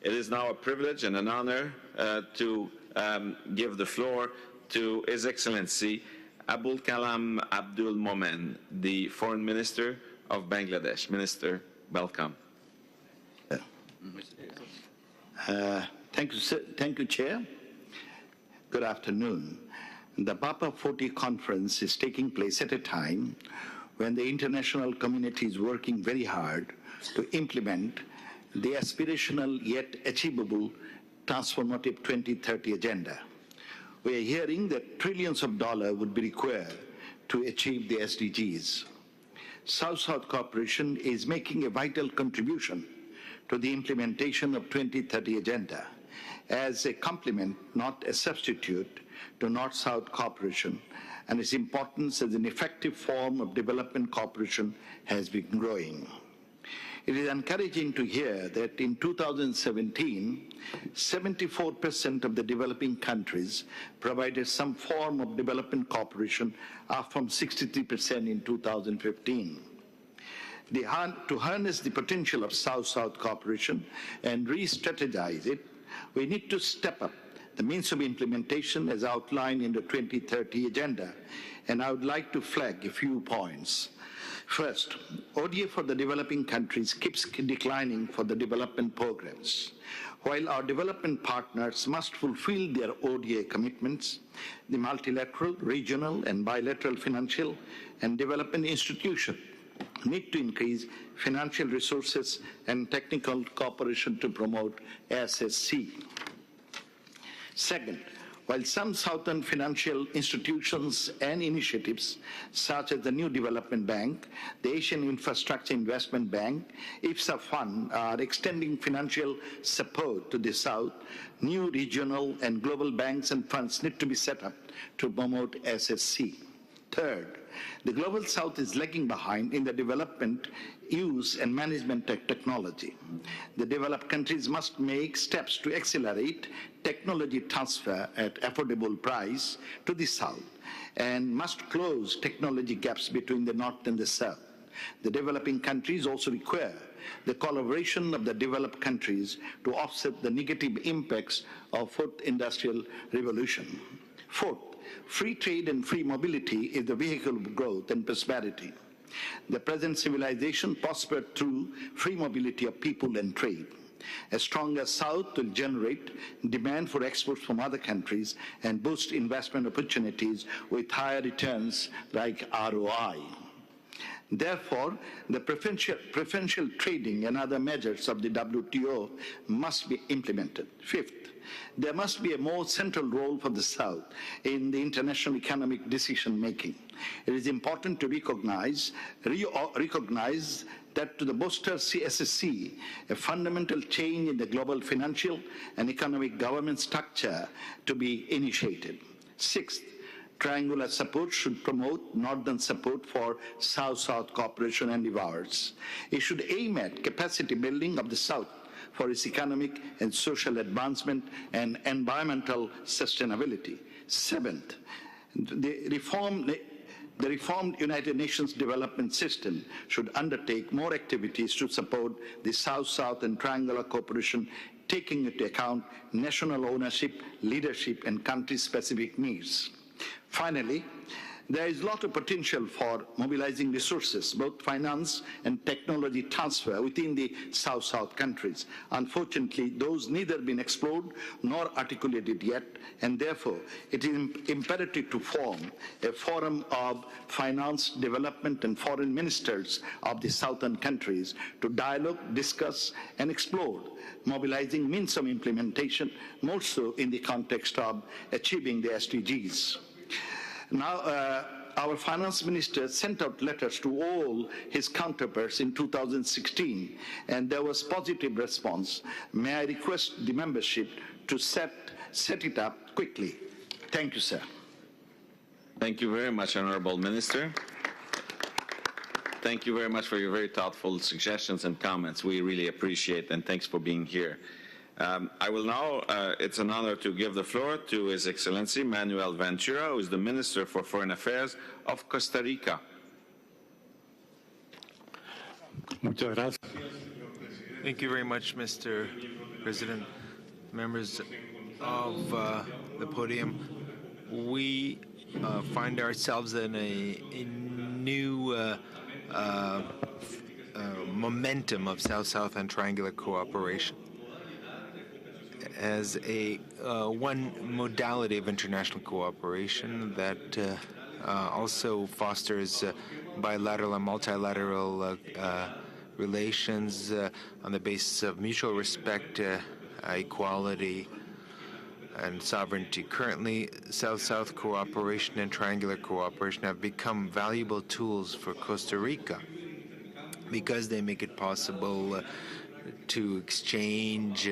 It is now a privilege and an honor to give the floor to His Excellency Abul Kalam Abdul Momen, the Foreign Minister of Bangladesh. Minister, welcome. Thank you, Chair. Good afternoon. The BAPA+40 conference is taking place at a time when the international community is working very hard to implement the aspirational yet achievable transformative 2030 agenda. We are hearing that trillions of dollars would be required to achieve the SDGs. South-South cooperation is making a vital contribution to the implementation of 2030 agenda as a complement, not a substitute, to North-South cooperation, and its importance as an effective form of development cooperation has been growing. It is encouraging to hear that in 2017, 74% of the developing countries provided some form of development cooperation, up from 63% in 2015. To harness the potential of South-South cooperation and re-strategize it, we need to step up the means of implementation as outlined in the 2030 agenda, and I would like to flag a few points. First, ODA for the developing countries keeps declining for the development programs. While our development partners must fulfill their ODA commitments, the multilateral, regional, and bilateral financial and development institutions need to increase financial resources and technical cooperation to promote SSC. Second, while some southern financial institutions and initiatives, such as the New Development Bank, the Asian Infrastructure Investment Bank, IFSA Fund, are extending financial support to the South, new regional and global banks and funds need to be set up to promote SSC. Third, the Global South is lagging behind in the development, use, and management of technology. The developed countries must make steps to accelerate technology transfer at affordable price to the South and must close technology gaps between the North and the South. The developing countries also require the collaboration of the developed countries to offset the negative impacts of fourth industrial revolution. Fourth, free trade and free mobility is the vehicle of growth and prosperity. The present civilization prospered through free mobility of people and trade. A stronger South will generate demand for exports from other countries and boost investment opportunities with higher returns like ROI. Therefore, the preferential trading and other measures of the WTO must be implemented. Fifth, there must be a more central role for the South in the international economic decision-making. It is important to recognize that to bolster CSSC, a fundamental change in the global financial and economic government structure to be initiated. Sixth, triangular support should promote northern support for South-South cooperation endeavors. It should aim at capacity building of the South for its economic and social advancement and environmental sustainability. Seventh, the reformed United Nations development system should undertake more activities to support the South-South and triangular cooperation, taking into account national ownership, leadership, and country-specific needs. Finally, there is a lot of potential for mobilizing resources, both finance and technology transfer within the South-South countries. Unfortunately, those neither been explored nor articulated yet, and therefore it is imperative to form a forum of finance, development, and foreign ministers of the southern countries to dialogue, discuss, and explore mobilizing means of implementation, more so in the context of achieving the SDGs. Now, our finance minister sent out letters to all his counterparts in 2016, and there was positive response. May I request the membership to set it up quickly. Thank you, sir. Thank you very much, Honorable Minister. Thank you very much for your very thoughtful suggestions and comments. We really appreciate, and thanks for being here. I will now, it's an honor to give the floor to His Excellency Manuel Ventura, who is the Minister for Foreign Affairs of Costa Rica. Thank you very much, Mr. President. Members of the podium, we find ourselves in a new momentum of South-South and triangular cooperation as a one modality of international cooperation that also fosters bilateral and multilateral relations on the basis of mutual respect, equality, and sovereignty. Currently, South-South cooperation and triangular cooperation have become valuable tools for Costa Rica because they make it possible to exchange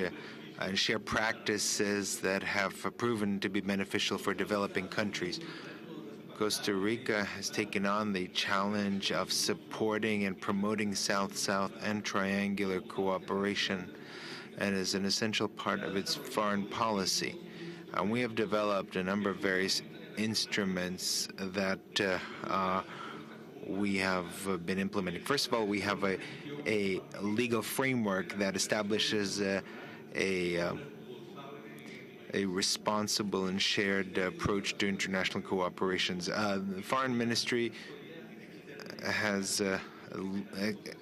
and share practices that have proven to be beneficial for developing countries. Costa Rica has taken on the challenge of supporting and promoting South-South and triangular cooperation and is an essential part of its foreign policy. And we have developed a number of various instruments that we have been implementing. First of all, we have a legal framework that establishes a responsible and shared approach to international cooperations. The Foreign Ministry has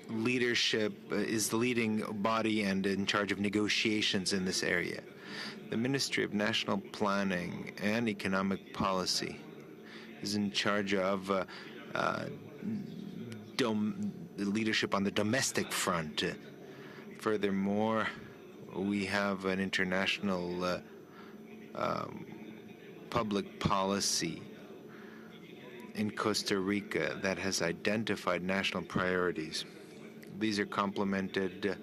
leadership, is the leading body and in charge of negotiations in this area. The Ministry of National Planning and Economic Policy is in charge of leadership on the domestic front. Furthermore, we have an international public policy in Costa Rica that has identified national priorities. These are complemented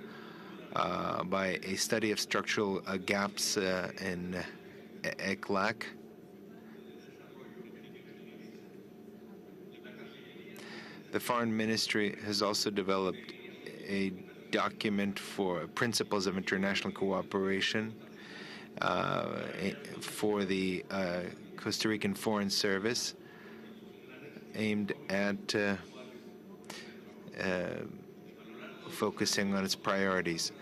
by a study of structural gaps in ECLAC. The Foreign Ministry has also developed a document for principles of international cooperation for the Costa Rican Foreign Service, aimed at focusing on its priorities.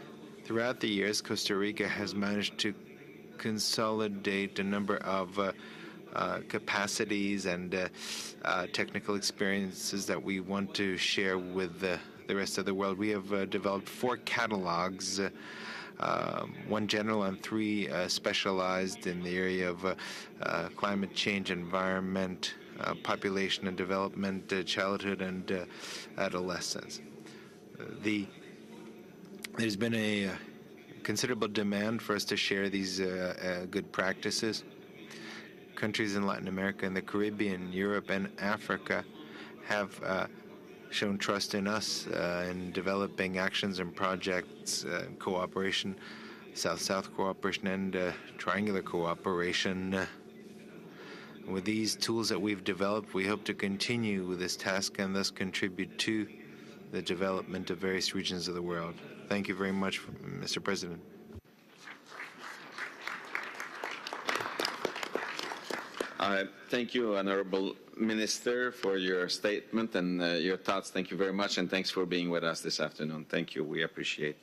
Throughout the years, Costa Rica has managed to consolidate a number of capacities and technical experiences that we want to share with the rest of the world. We have developed 4 catalogs, 1 general and 3 specialized in the area of climate change, environment, population and development, childhood and adolescence. There's been a considerable demand for us to share these good practices. Countries in Latin America and the Caribbean, Europe, and Africa have shown trust in us in developing actions and projects, cooperation, South-South cooperation, and triangular cooperation. With these tools that we've developed, we hope to continue with this task and thus contribute to the development of various regions of the world. Thank you very much, Mr. President. Thank you, Honorable Minister, for your statement and your thoughts. Thank you very much, and thanks for being with us this afternoon. Thank you. We appreciate.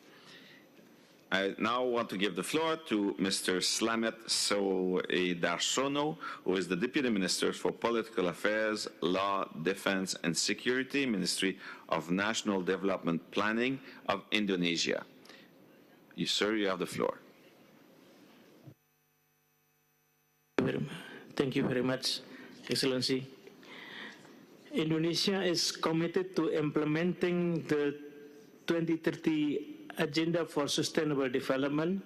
I now want to give the floor to Mr. Slamet Soedarsono, who is the Deputy Minister for Political Affairs, Law, Defense and Security, Ministry of National Development Planning of Indonesia. You, sir, you have the floor. Thank you very much, Excellency. Indonesia is committed to implementing the 2030 Agenda for Sustainable Development,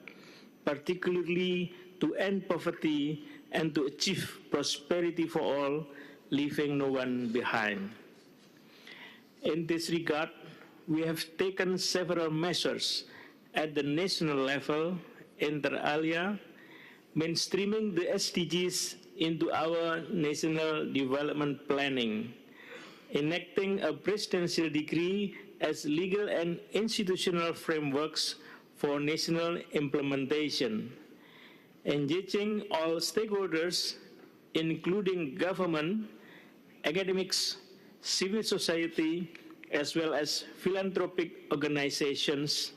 particularly to end poverty and to achieve prosperity for all, leaving no one behind. In this regard, we have taken several measures at the national level, inter alia, mainstreaming the SDGs into our national development planning, enacting a presidential decree as legal and institutional frameworks for national implementation, engaging all stakeholders, including government, academics, civil society, as well as philanthropic organizations,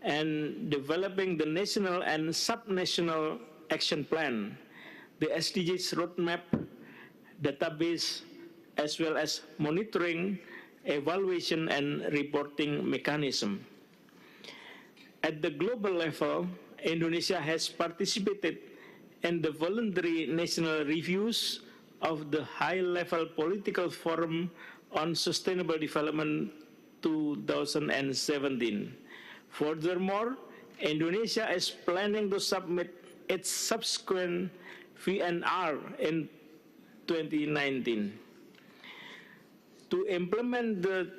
and developing the national and subnational action plan, the SDGs roadmap, database, as well as monitoring, evaluation, and reporting mechanism. At the global level, Indonesia has participated in the voluntary national reviews of the high-level political forum on sustainable development 2017. Furthermore, Indonesia is planning to submit its subsequent VNR in 2019. To implement the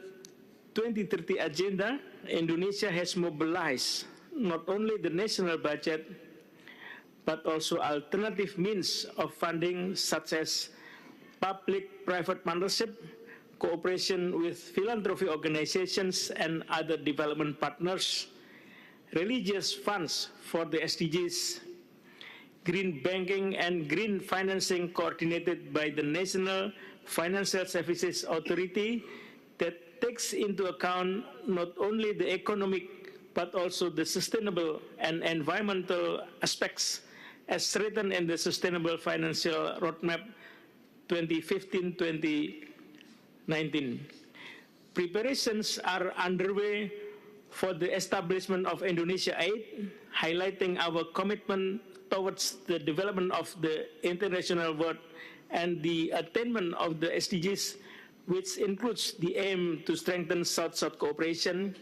2030 Agenda, Indonesia has mobilized not only the national budget, but also alternative means of funding such as public-private partnership, cooperation with philanthropy organizations and other development partners, religious funds for the SDGs, green banking and green financing coordinated by the National Financial Services Authority that takes into account not only the economic but also the sustainable and environmental aspects as written in the Sustainable Financial Roadmap 2015-2019. Preparations are underway for the establishment of Indonesia Aid, highlighting our commitment towards the development of the international world and the attainment of the SDGs, which includes the aim to strengthen South-South cooperation.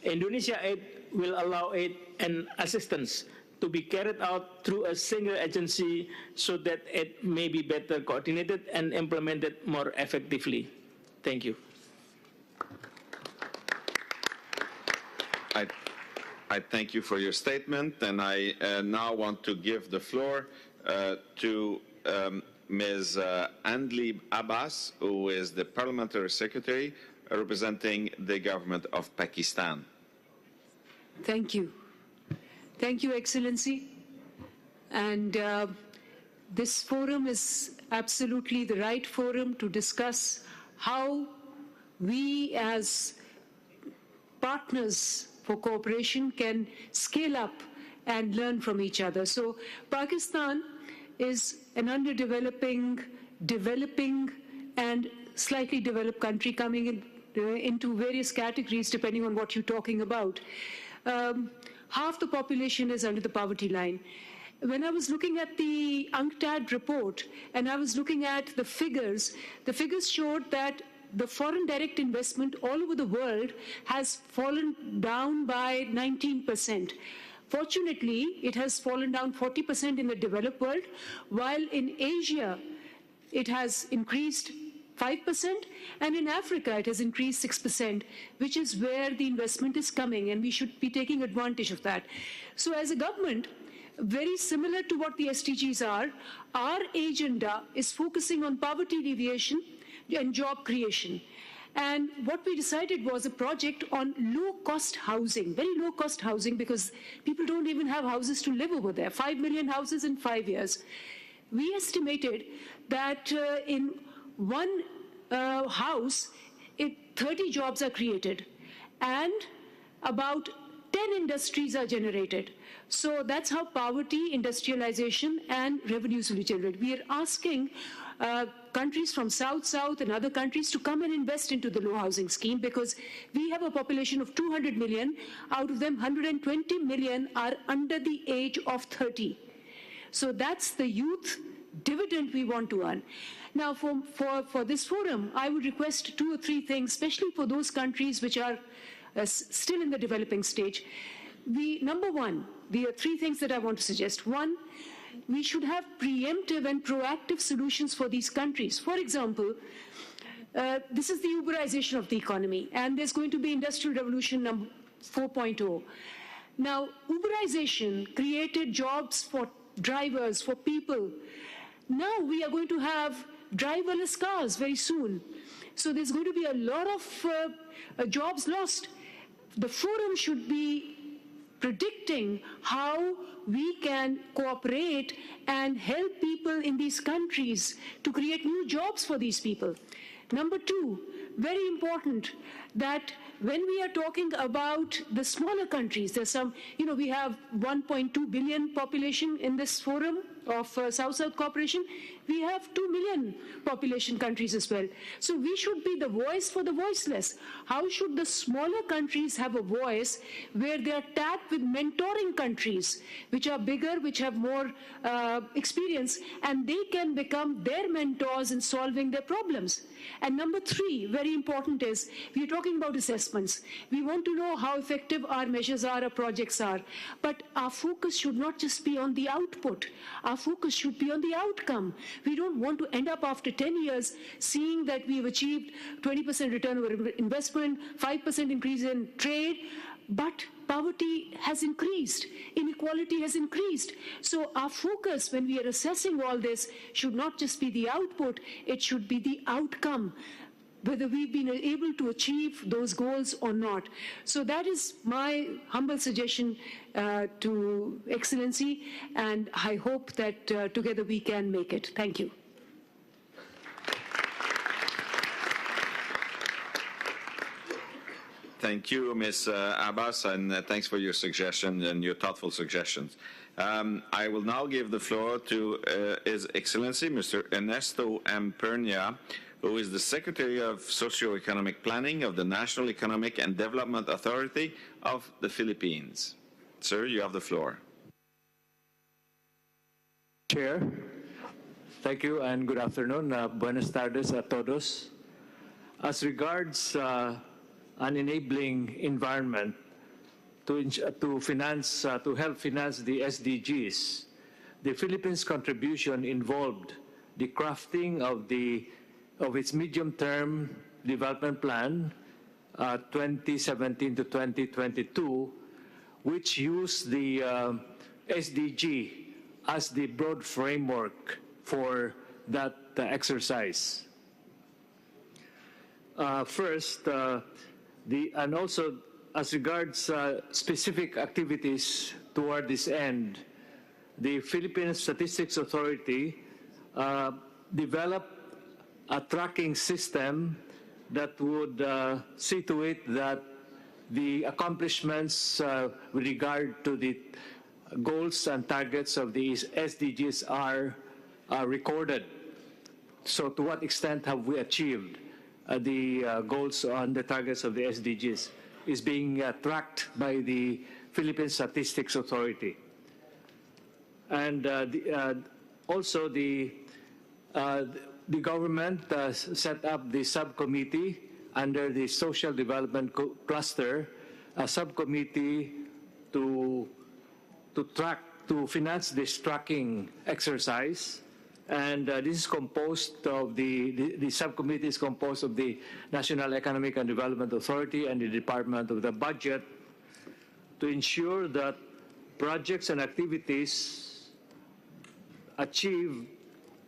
Indonesia Aid will allow aid and assistance to be carried out through a single agency so that it may be better coordinated and implemented more effectively. Thank you. I thank you for your statement, and I now want to give the floor to Ms. Andli Abbas, who is the Parliamentary Secretary representing the government of Pakistan. Thank you. Thank you, Excellency. And this forum is absolutely the right forum to discuss how we as partners for cooperation can scale up and learn from each other. So Pakistan is an underdeveloping, developing, and slightly developed country coming into various categories depending on what you're talking about. Half the population is under the poverty line. When I was looking at the UNCTAD report and I was looking at the figures showed that the foreign direct investment all over the world has fallen down by 19%. Fortunately, it has fallen down 40% in the developed world, while in Asia, it has increased 5%, and in Africa, it has increased 6%, which is where the investment is coming, and we should be taking advantage of that. So as a government, very similar to what the SDGs are, our agenda is focusing on poverty alleviation and job creation. And what we decided was a project on low-cost housing, very low-cost housing, because people don't even have houses to live over there, 5 million houses in 5 years. We estimated that in one house, 30 jobs are created, and about 10 industries are generated. So that's how poverty, industrialization, and revenues will be generated. We are asking countries from South and other countries to come and invest into the low housing scheme, because we have a population of 200 million. Out of them, 120 million are under the age of 30. So that's the youth dividend we want to earn. Now, for this forum, I would request 2 or 3 things, especially for those countries which are still in the developing stage. Number one, there are 3 things that I want to suggest. One, we should have preemptive and proactive solutions for these countries. For example, this is the Uberization of the economy, and there's going to be Industrial Revolution 4.0. Now, Uberization created jobs for drivers, for people. Now we are going to have driverless cars very soon. So there's going to be a lot of jobs lost. The forum should be predicting how we can cooperate and help people in these countries to create new jobs for these people. Number 2, very important, that when we are talking about the smaller countries, there's some, we have 1.2 billion population in this forum of South-South cooperation. We have 2 million population countries as well. So we should be the voice for the voiceless. How should the smaller countries have a voice where they are tapped with mentoring countries, which are bigger, which have more experience, and they can become their mentors in solving their problems? And number 3, very important, is we are talking about assessments. We want to know how effective our measures are, our projects are. But our focus should not just be on the output. Our focus should be on the outcome. We don't want to end up after 10 years seeing that we've achieved 20% return over investment, 5% increase in trade, but poverty has increased, inequality has increased. So our focus when we are assessing all this should not just be the output, it should be the outcome, whether we've been able to achieve those goals or not. So that is my humble suggestion to Excellency, and I hope that together we can make it. Thank you. Thank you, Ms. Abbas, and thanks for your suggestion and your thoughtful suggestions. I will now give the floor to His Excellency, Mr. Ernesto M. Pernia, who is the Secretary of Socio-Economic Planning of the National Economic and Development Authority of the Philippines. Sir, you have the floor. Chair, thank you and good afternoon. Buenas tardes a todos. As regards an enabling environment to help finance the SDGs, the Philippines' contribution involved the crafting of its medium-term development plan, 2017 to 2022, which used the SDG as the broad framework for that exercise. First, and also as regards specific activities toward this end, the Philippine Statistics Authority developed a tracking system that would see to it that the accomplishments with regard to the goals and targets of the SDGs are recorded. So to what extent have we achieved the goals on the targets of the SDGs is being tracked by the Philippine Statistics Authority. And also the government set up the subcommittee under the Social Development Cluster, a subcommittee to finance this tracking exercise. And this is composed of the subcommittee is composed of the National Economic and Development Authority and the Department of the Budget to ensure that projects and activities achieve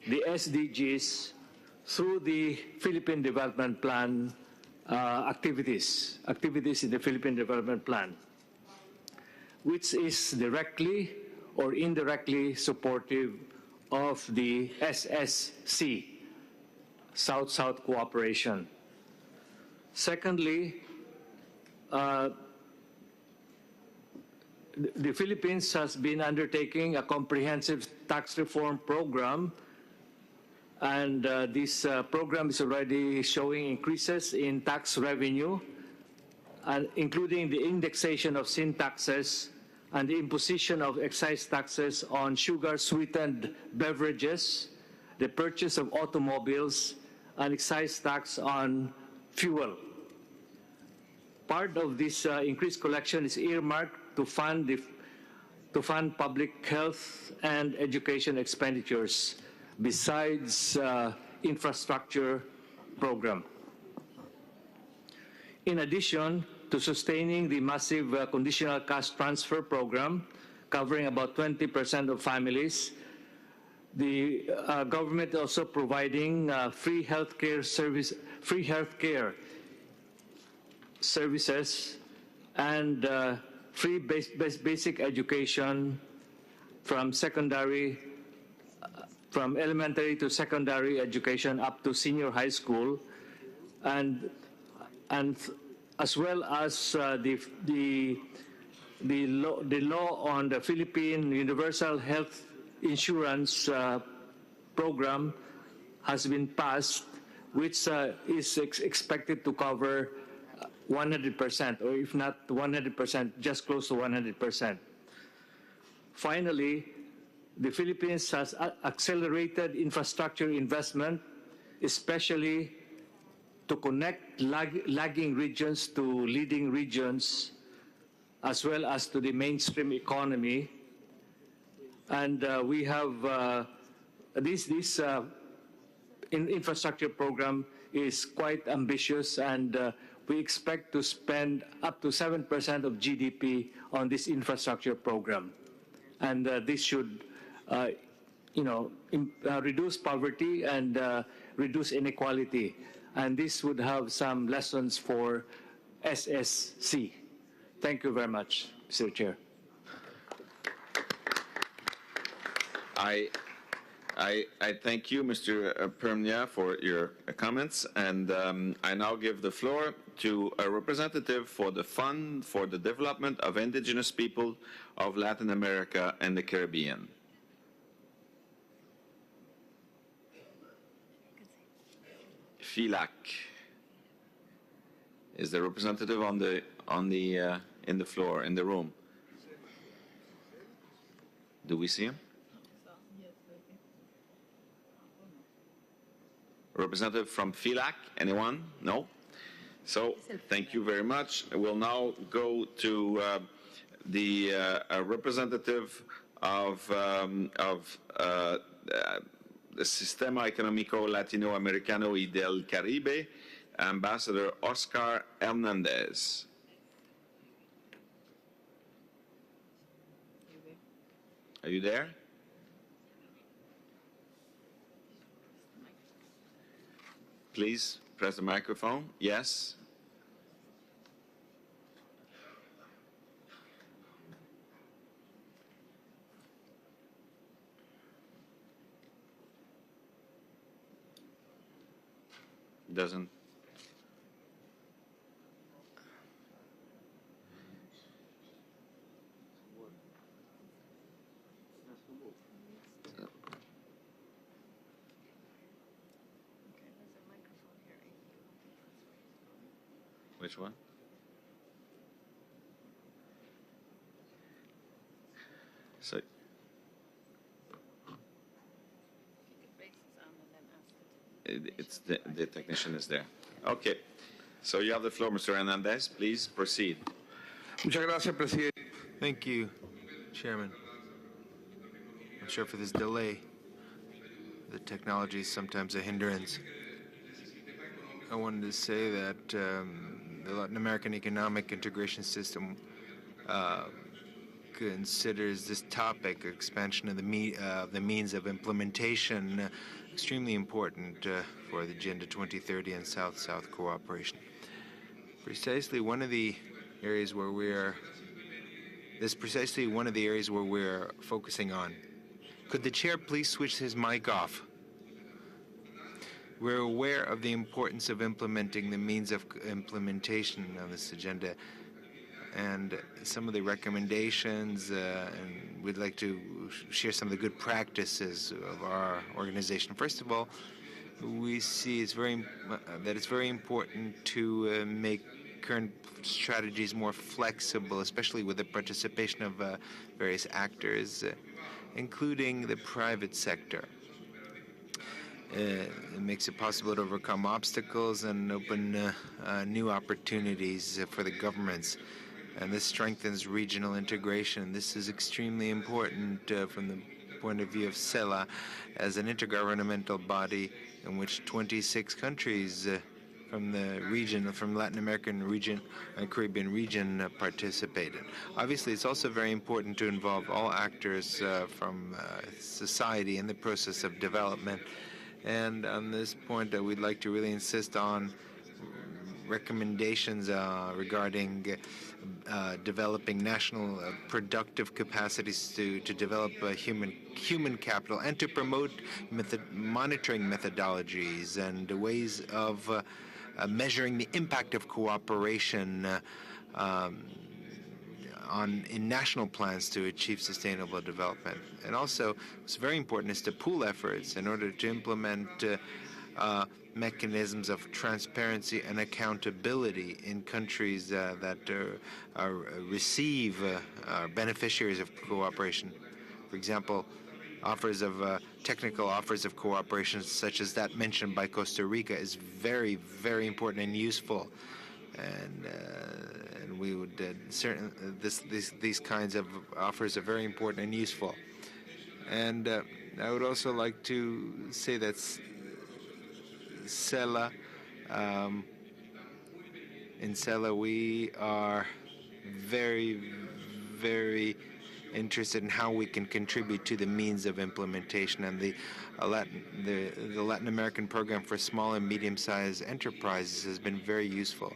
the SDGs through the Philippine Development Plan activities in the Philippine Development Plan, which is directly or indirectly supportive of the SSC, South-South Cooperation. Secondly, the Philippines has been undertaking a comprehensive tax reform program, and this program is already showing increases in tax revenue, and including the indexation of sin taxes and the imposition of excise taxes on sugar-sweetened beverages, the purchase of automobiles, and excise tax on fuel. Part of this increased collection is earmarked to fund public health and education expenditures, besides infrastructure program. In addition to sustaining the massive conditional cash transfer program, covering about 20% of families, the government also providing free healthcare services and free basic education from elementary to secondary education up to senior high school, and as well as the law on the Philippine Universal Health Insurance program has been passed, which is expected to cover 100%, or if not 100%, just close to 100%. Finally, the Philippines has accelerated infrastructure investment, especially to connect lagging regions to leading regions, as well as to the mainstream economy. And we have this infrastructure program is quite ambitious, and we expect to spend up to 7% of GDP on this infrastructure program. And this should reduce poverty and reduce inequality. And this would have some lessons for SSC. Thank you very much, Mr. Chair. I thank you, Mr. Permia, for your comments, and I now give the floor to a representative for the Fund for the Development of Indigenous People of Latin America and the Caribbean. FILAC is the representative in the floor, in the room. Do we see him? Representative from FILAC, anyone? No? So, thank you very much. We'll now go to the representative of the Sistema Económico Latinoamericano y del Caribe, Ambassador Oscar Hernandez. Are you there? Please press the microphone. Yes. Doesn't. Which one? So, it's the technician is there. Okay. So you have the floor, Mr. Hernandez. Please proceed. Muchas gracias, presidente. Thank you, Chairman. I'm sure for this delay, the technology is sometimes a hindrance. I wanted to say that the Latin American economic integration system considers this topic, expansion of the means of implementation, extremely important for the Agenda 2030 and South-South cooperation. Precisely one of the areas where we're focusing on. Could the chair please switch his mic off? We're aware of the importance of implementing the means of implementation of this agenda and some of the recommendations, and we'd like to share some of the good practices of our organization. First of all, we see that it's very important to make current strategies more flexible, especially with the participation of various actors, including the private sector. It makes it possible to overcome obstacles and open new opportunities for the governments. And this strengthens regional integration. This is extremely important from the point of view of CELA as an intergovernmental body in which 26 countries from the region, from Latin American region and Caribbean region participated. Obviously, it's also very important to involve all actors from society in the process of development. And on this point, we'd like to really insist on recommendations regarding developing national productive capacities to develop human capital and to promote monitoring methodologies and ways of measuring the impact of cooperation in national plans to achieve sustainable development. And also, what's very important is to pool efforts in order to implement mechanisms of transparency and accountability in countries that are beneficiaries of cooperation. For example, technical offers of cooperation such as that mentioned by Costa Rica is very, very important and useful. And we would these kinds of offers are very important and useful. And I would also like to say that CELA, in CELA we are very, very interested in how we can contribute to the means of implementation, and the Latin American program for small and medium-sized enterprises has been very useful.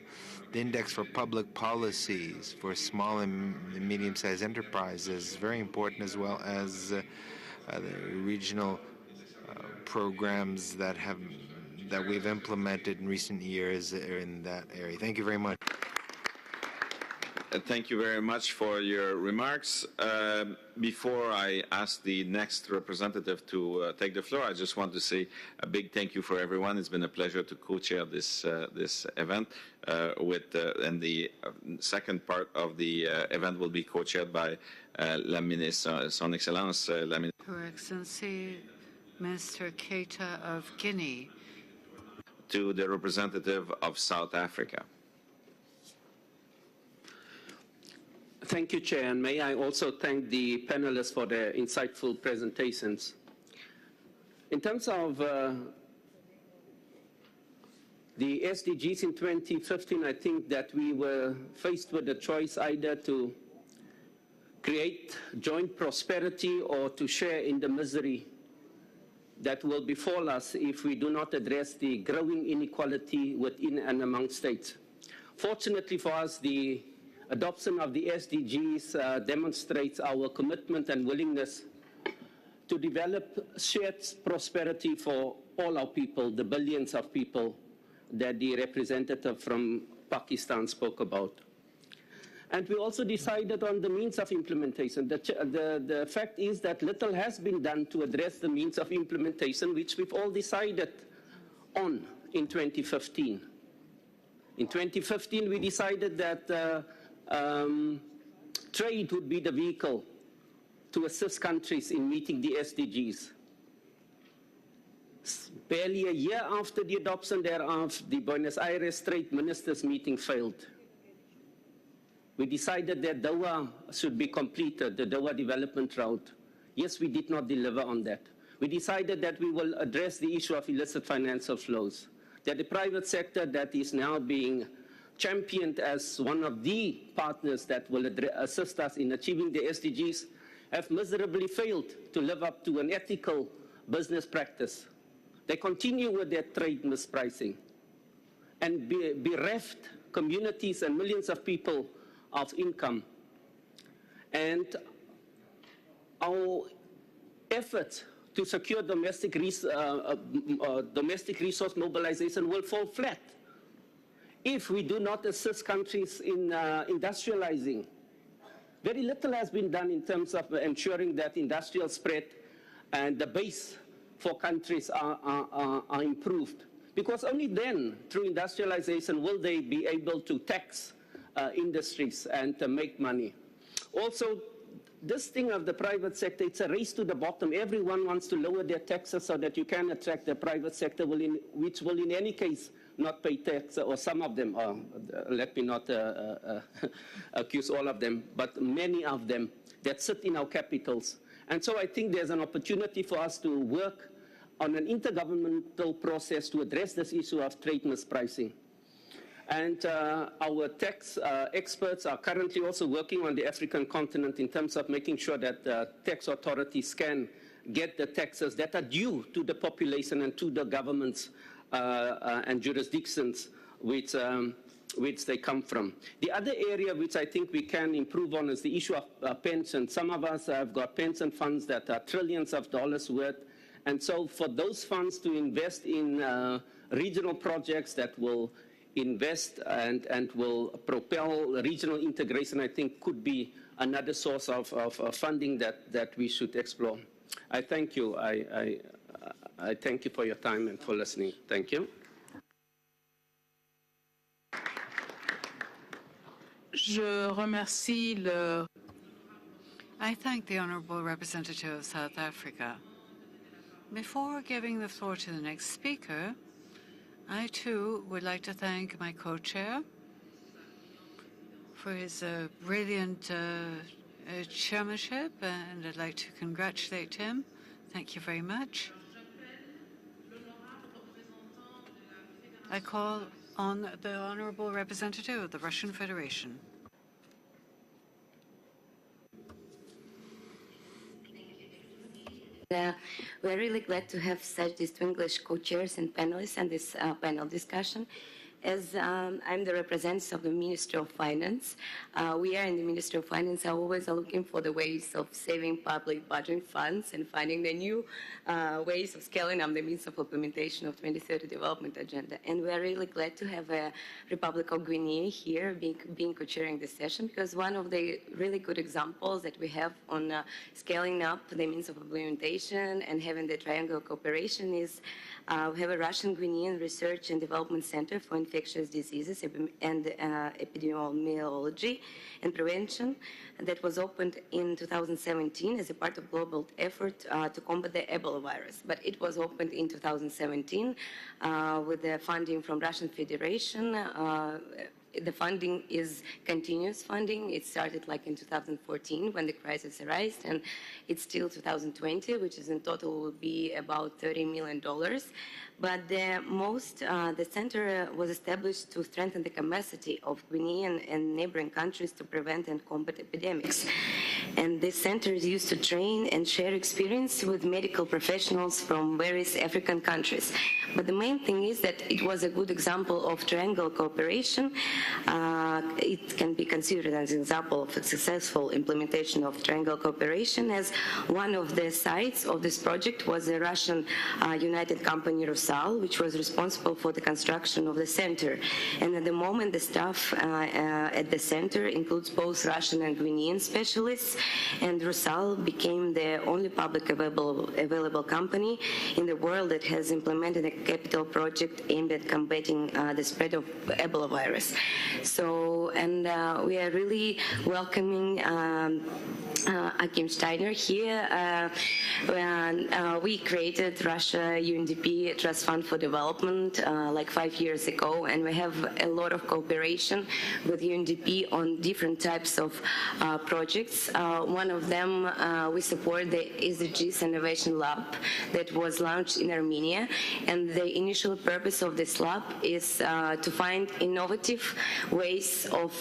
The index for public policies for small and medium-sized enterprises is very important, as well as the regional programs that we've implemented in recent years in that area. Thank you very much. Thank you very much for your remarks. Before I ask the next representative to take the floor, I just want to say a big thank you for everyone. It's been a pleasure to co-chair this event. And the second part of the event will be co-chaired by La Ministre, Son Excellence, La Ministre. Her Excellency, Mr. Keita of Guinea. To the representative of South Africa. Thank you, Chair, and may I also thank the panelists for their insightful presentations. In terms of the SDGs in 2015, I think that we were faced with the choice either to create joint prosperity or to share in the misery that will befall us if we do not address the growing inequality within and among states. Fortunately for us, the adoption of the SDGs demonstrates our commitment and willingness to develop shared prosperity for all our people, the billions of people that the representative from Pakistan spoke about. And we also decided on the means of implementation. The fact is that little has been done to address the means of implementation, which we've all decided on in 2015. In 2015, we decided that trade would be the vehicle to assist countries in meeting the SDGs. Barely a year after the adoption thereof, the Buenos Aires Trade Ministers meeting failed. We decided that Doha should be completed, the Doha development route. Yes, we did not deliver on that. We decided that we will address the issue of illicit financial flows, that the private sector that is now being championed as one of the partners that will assist us in achieving the SDGs have miserably failed to live up to an ethical business practice. They continue with their trade mispricing and bereft communities and millions of people of income. And our efforts to secure domestic resource mobilization will fall flat if we do not assist countries in industrializing. Very little has been done in terms of ensuring that industrial spread and the base for countries are improved. Because only then, through industrialization, will they be able to tax industries and to make money. Also, this thing of the private sector, it's a race to the bottom. Everyone wants to lower their taxes so that you can attract the private sector, which will in any case not pay tax, or some of them, let me not accuse all of them, but many of them that sit in our capitals. And so I think there's an opportunity for us to work on an intergovernmental process to address this issue of trade mispricing. And our tax experts are currently also working on the African continent in terms of making sure that tax authorities can get the taxes that are due to the population and to the governments and jurisdictions which they come from. The other area which I think we can improve on is the issue of pension. Some of us have got pension funds that are trillions of dollars worth. And so for those funds to invest in regional projects that will invest and will propel regional integration, I think could be another source of funding that we should explore. I thank you. I thank you for your time and for listening. Thank you. I thank the Honourable Representative of South Africa. Before giving the floor to the next speaker, I, too, would like to thank my co-chair for his brilliant chairmanship, and I'd like to congratulate him. Thank you very much. I call on the Honourable Representative of the Russian Federation. We're really glad to have such distinguished co-chairs and panelists in this panel discussion. As I'm the representative of the Ministry of Finance, we are in the Ministry of Finance are always looking for the ways of saving public budget funds and finding the new ways of scaling up the means of implementation of 2030 development agenda. And we're really glad to have Republic of Guinea here being co-chairing this session, because one of the really good examples that we have on scaling up the means of implementation and having the triangle cooperation is we have a Russian Guinean Research and Development Center for Infectious Diseases and Epidemiology and Prevention that was opened in 2017 as a part of global effort to combat the Ebola virus. But it was opened in 2017 with the funding from Russian Federation. The funding is continuous funding. It started like in 2014 when the crisis arose, and it's still 2020, which is in total will be about $30 million. But the center was established to strengthen the capacity of Guinean and neighboring countries to prevent and combat epidemics. And this center is used to train and share experience with medical professionals from various African countries. But the main thing is that it was a good example of triangle cooperation. It can be considered as an example of a successful implementation of triangle cooperation, as one of the sites of this project was the Russian United Company of Rusal, which was responsible for the construction of the center. And at the moment, the staff at the center includes both Russian and Guinean specialists, and Rusal became the only public available company in the world that has implemented a capital project aimed at combating the spread of Ebola virus. So, and we are really welcoming Akim Steiner here. When we created Russia UNDP Trust Fund for Development like 5 years ago, and we have a lot of cooperation with UNDP on different types of projects. One of them, we support the SDGs Innovation Lab that was launched in Armenia, and the initial purpose of this lab is to find innovative ways of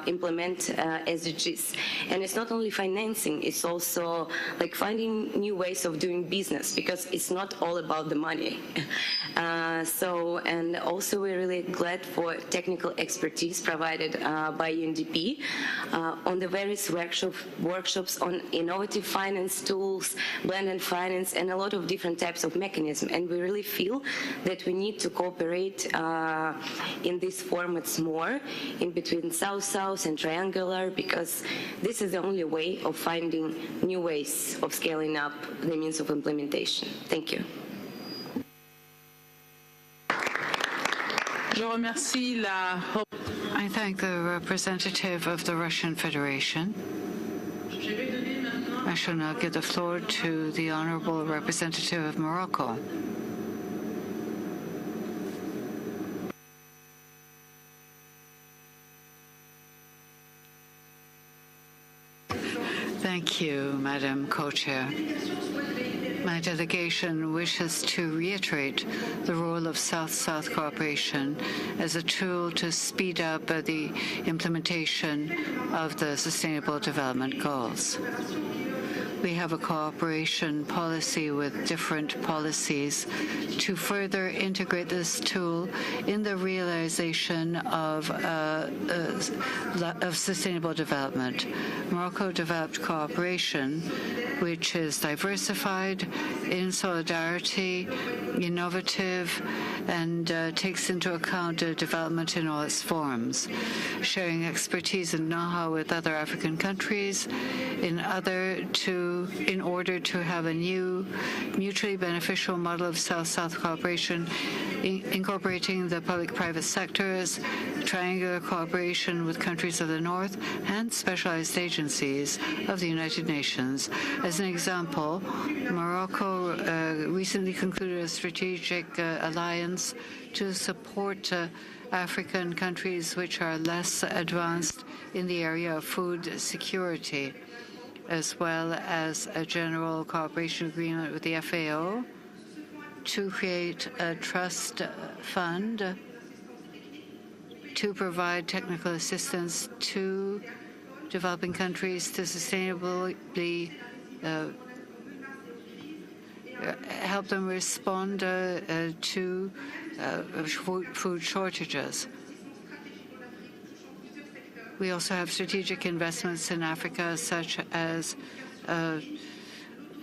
implement SDGs. And it's not only financing, it's also like finding new ways of doing business, because it's not all about the money. And also we're really glad for technical expertise provided by UNDP on the various workshops on innovative finance tools, blended finance, and a lot of different types of mechanisms. And we really feel that we need to cooperate in these formats more in between South-South and triangular, because this is the only way of finding new ways of scaling up the means of implementation. Thank you. I thank the representative of the Russian Federation. I shall now give the floor to the Honorable Representative of Morocco. Thank you, Madam Co-Chair. My delegation wishes to reiterate the role of South-South cooperation as a tool to speed up the implementation of the Sustainable Development Goals. We have a cooperation policy with different policies to further integrate this tool in the realization of sustainable development. Morocco developed cooperation, which is diversified, in solidarity, innovative, and takes into account development in all its forms, sharing expertise and know-how with other African countries in order to have a new mutually beneficial model of South-South cooperation, incorporating the public-private sectors, triangular cooperation with countries of the North, and specialized agencies of the United Nations. As an example, Morocco recently concluded a strategic alliance to support African countries which are less advanced in the area of food security, as well as a general cooperation agreement with the FAO to create a trust fund to provide technical assistance to developing countries to sustainably help them respond to food shortages. We also have strategic investments in Africa, such as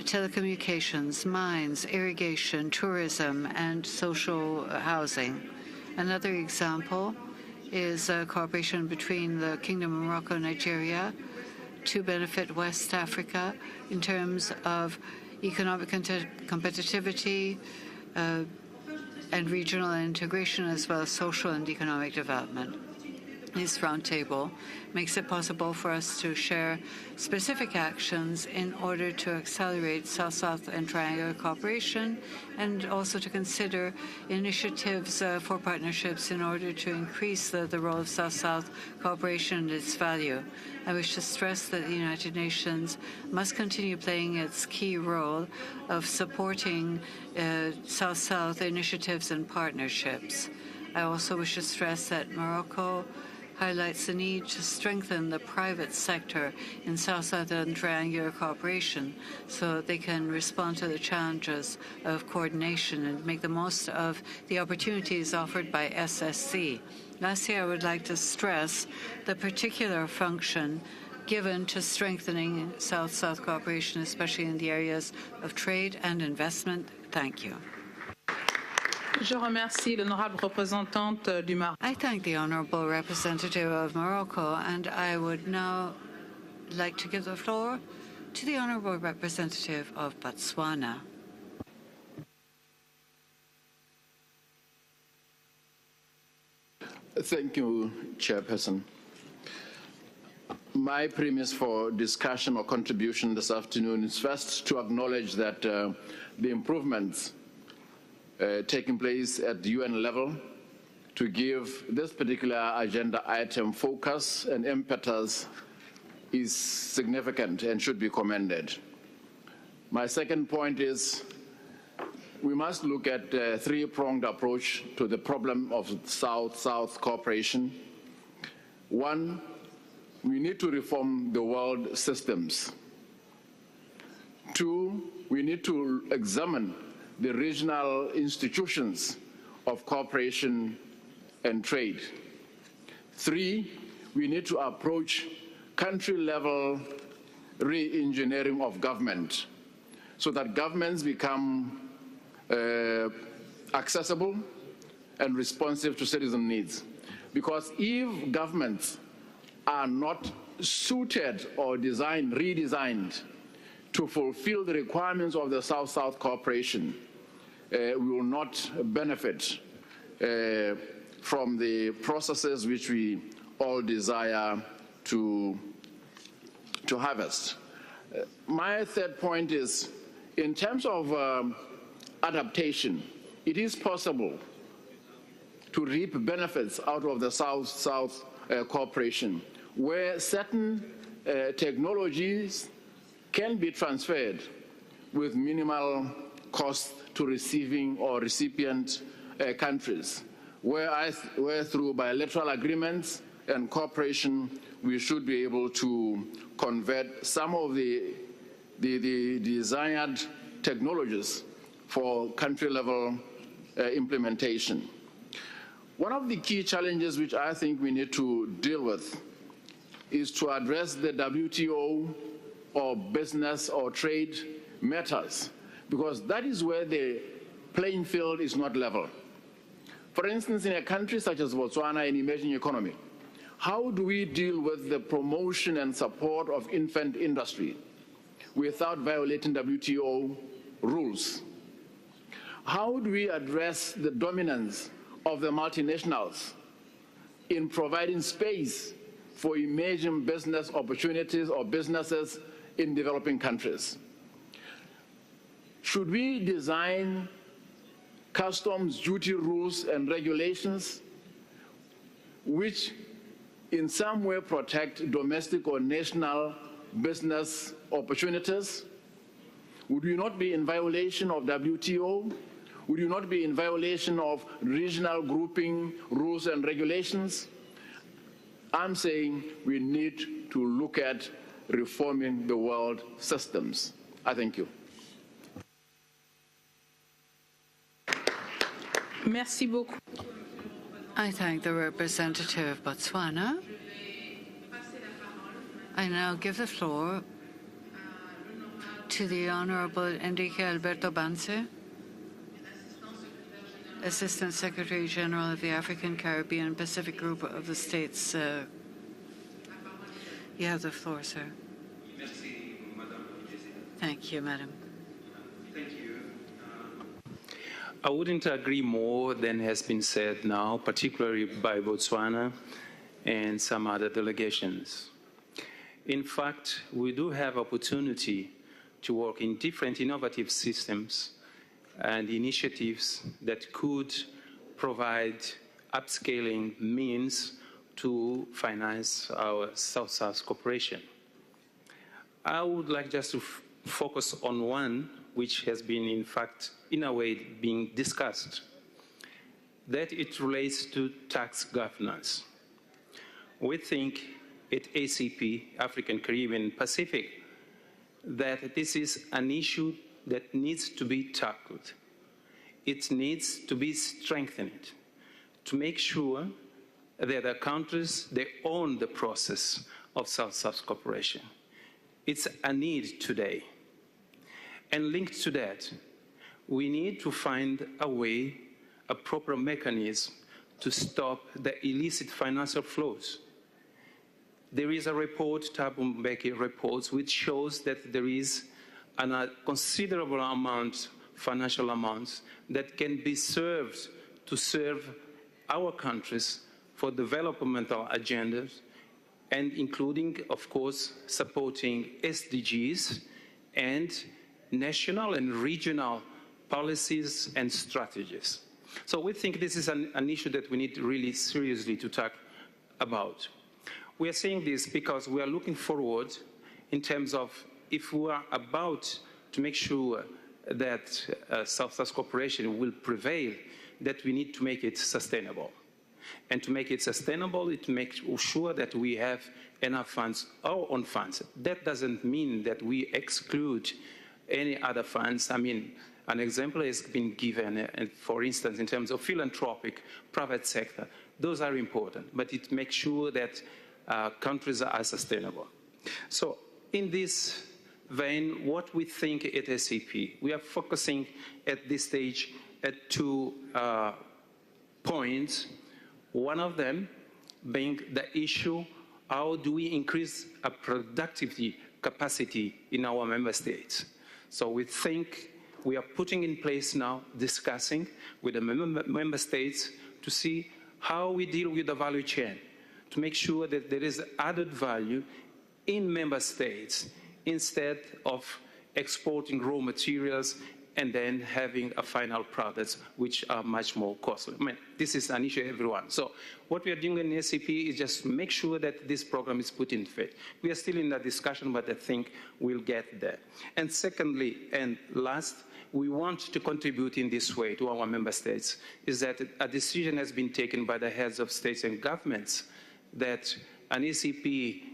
telecommunications, mines, irrigation, tourism, and social housing. Another example is cooperation between the Kingdom of Morocco and Nigeria to benefit West Africa in terms of economic competitivity and regional integration, as well as social and economic development. This roundtable makes it possible for us to share specific actions in order to accelerate South-South and triangular cooperation, and also to consider initiatives for partnerships in order to increase the role of South-South cooperation and its value. I wish to stress that the United Nations must continue playing its key role of supporting South-South initiatives and partnerships. I also wish to stress that Morocco highlights the need to strengthen the private sector in South-South and triangular cooperation so that they can respond to the challenges of coordination and make the most of the opportunities offered by SSC. Lastly, I would like to stress the particular function given to strengthening South-South cooperation, especially in the areas of trade and investment. Thank you. Je remercie l'honorable représentante du Maroc. I thank the honorable representative of Morocco, and I would now like to give the floor to the honorable representative of Botswana. Thank you, Chairperson. My premise for discussion or contribution this afternoon is first to acknowledge that the improvements taking place at the UN level to give this particular agenda item focus and impetus is significant and should be commended. My second point is we must look at a three-pronged approach to the problem of South-South cooperation. One, we need to reform the world systems. Two, we need to examine the regional institutions of cooperation and trade. Three, we need to approach country-level re-engineering of government so that governments become accessible and responsive to citizen needs. Because if governments are not suited or redesigned to fulfill the requirements of the South-South cooperation, we will not benefit from the processes which we all desire to harvest. My third point is, in terms of adaptation, it is possible to reap benefits out of the South-South cooperation, where certain technologies can be transferred with minimal cost to receiving or recipient countries, where through bilateral agreements and cooperation, we should be able to convert some of the desired technologies for country-level implementation. One of the key challenges which I think we need to deal with is to address the WTO or business or trade matters, because that is where the playing field is not level. For instance, in a country such as Botswana, an emerging economy, how do we deal with the promotion and support of infant industry without violating WTO rules? How do we address the dominance of the multinationals in providing space for emerging business opportunities or businesses in developing countries? Should we design customs duty rules and regulations which in some way protect domestic or national business opportunities? Would we not be in violation of WTO? Would you not be in violation of regional grouping rules and regulations? I'm saying we need to look at reforming the world systems. I thank you. Merci beaucoup. I thank the representative of Botswana. I now give the floor to the Honorable Enrique Alberto Banse, Assistant Secretary General of the African, Caribbean, and Pacific Group of the States. You have the floor, sir. Thank you, Madam. Thank you. I wouldn't agree more than has been said now, particularly by Botswana and some other delegations. In fact, we do have opportunity to work in different innovative systems and initiatives that could provide upscaling means to finance our South-South cooperation. I would like just to focus on one which has been, in fact, in a way being discussed, that it relates to tax governance. We think at ACP, African, Caribbean, Pacific, that this is an issue that needs to be tackled. It needs to be strengthened to make sure that the countries, they own the process of South-South cooperation. It's a need today. And linked to that, we need to find a way a proper mechanism to stop the illicit financial flows. There is a report, Thabo Mbeki reports, which shows that there is a considerable amount, financial amounts, that can be served to serve our countries for developmental agendas, and including, of course, supporting SDGs and national and regional policies and strategies. So we think this is an issue that we need really seriously to talk about. We are saying this because we are looking forward in terms of if we are about to make sure that South-South cooperation will prevail, that we need to make it sustainable. And to make it sustainable, it makes sure that we have enough funds, our own funds. That doesn't mean that we exclude any other funds. I mean, an example has been given, for instance, in terms of philanthropic, private sector. Those are important, but it makes sure that countries are sustainable. So in this vein, what we think at SAP, we are focusing at this stage at 2 points. One of them being the issue, how do we increase a productivity capacity in our member states? So we think we are putting in place now, discussing with the member states to see how we deal with the value chain, to make sure that there is added value in member states instead of exporting raw materials and then having a final product which are much more costly. I mean, this is an issue everyone. So what we are doing in SAP is just make sure that this program is put in effect. We are still in that discussion, but I think we'll get there. And secondly, and last, we want to contribute in this way to our member states, is that a decision has been taken by the heads of states and governments that an SAP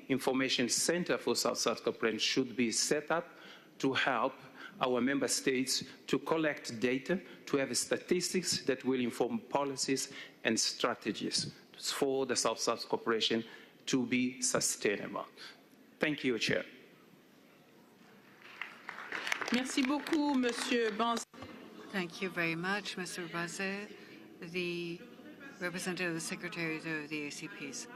Information Center for South-South Cooperation should be set up to help our member states to collect data, to have statistics that will inform policies and strategies for the South-South cooperation to be sustainable. Thank you, Chair. Merci beaucoup, Monsieur Banz. Thank you very much, Mr. Bazet, the representative of the Secretary of the ACPs.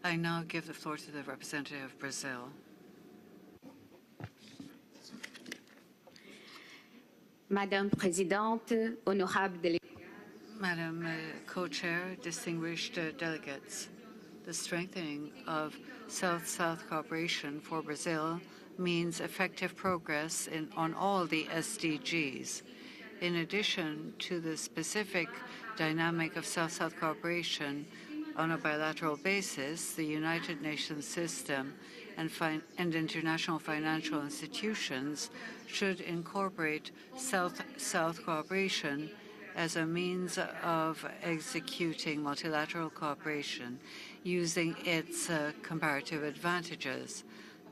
I now give the floor to the representative of Brazil. Madame Présidente, honorable délégués. Madam Co-Chair, distinguished delegates, the strengthening of South-South cooperation for Brazil means effective progress on all the SDGs. In addition to the specific dynamic of South-South cooperation on a bilateral basis, the United Nations system and international financial institutions should incorporate South-South cooperation as a means of executing multilateral cooperation using its comparative advantages.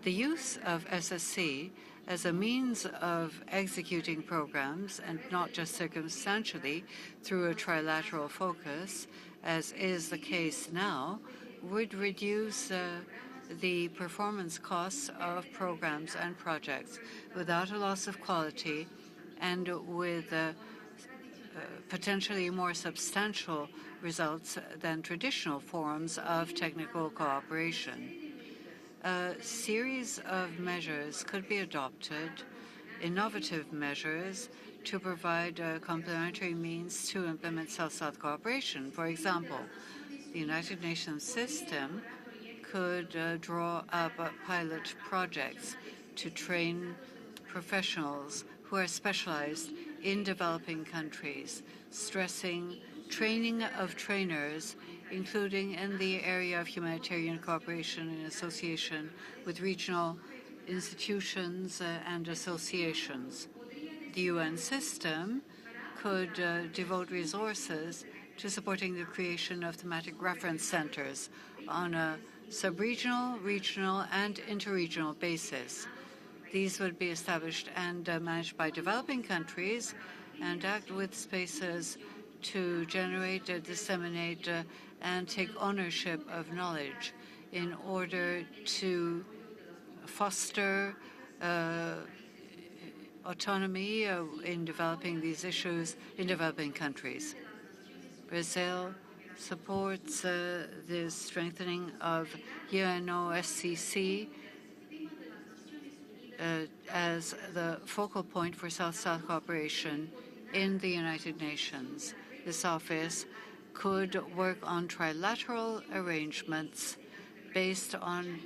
The use of SSC as a means of executing programs, and not just circumstantially through a trilateral focus, as is the case now, would reduce the performance costs of programs and projects without a loss of quality and with potentially more substantial results than traditional forms of technical cooperation. A series of measures could be adopted, innovative measures, to provide complementary means to implement South-South cooperation. For example, the United Nations system could draw up pilot projects to train professionals who are specialized in developing countries, stressing training of trainers, including in the area of humanitarian cooperation in association with regional institutions and associations. The UN system could devote resources to supporting the creation of thematic reference centers on a sub-regional, regional, and interregional basis. These would be established and managed by developing countries and act with spaces to generate, disseminate, and take ownership of knowledge in order to foster autonomy in developing these issues in developing countries. Brazil supports the strengthening of UNOSCC as the focal point for South-South cooperation in the United Nations. This office could work on trilateral arrangements based on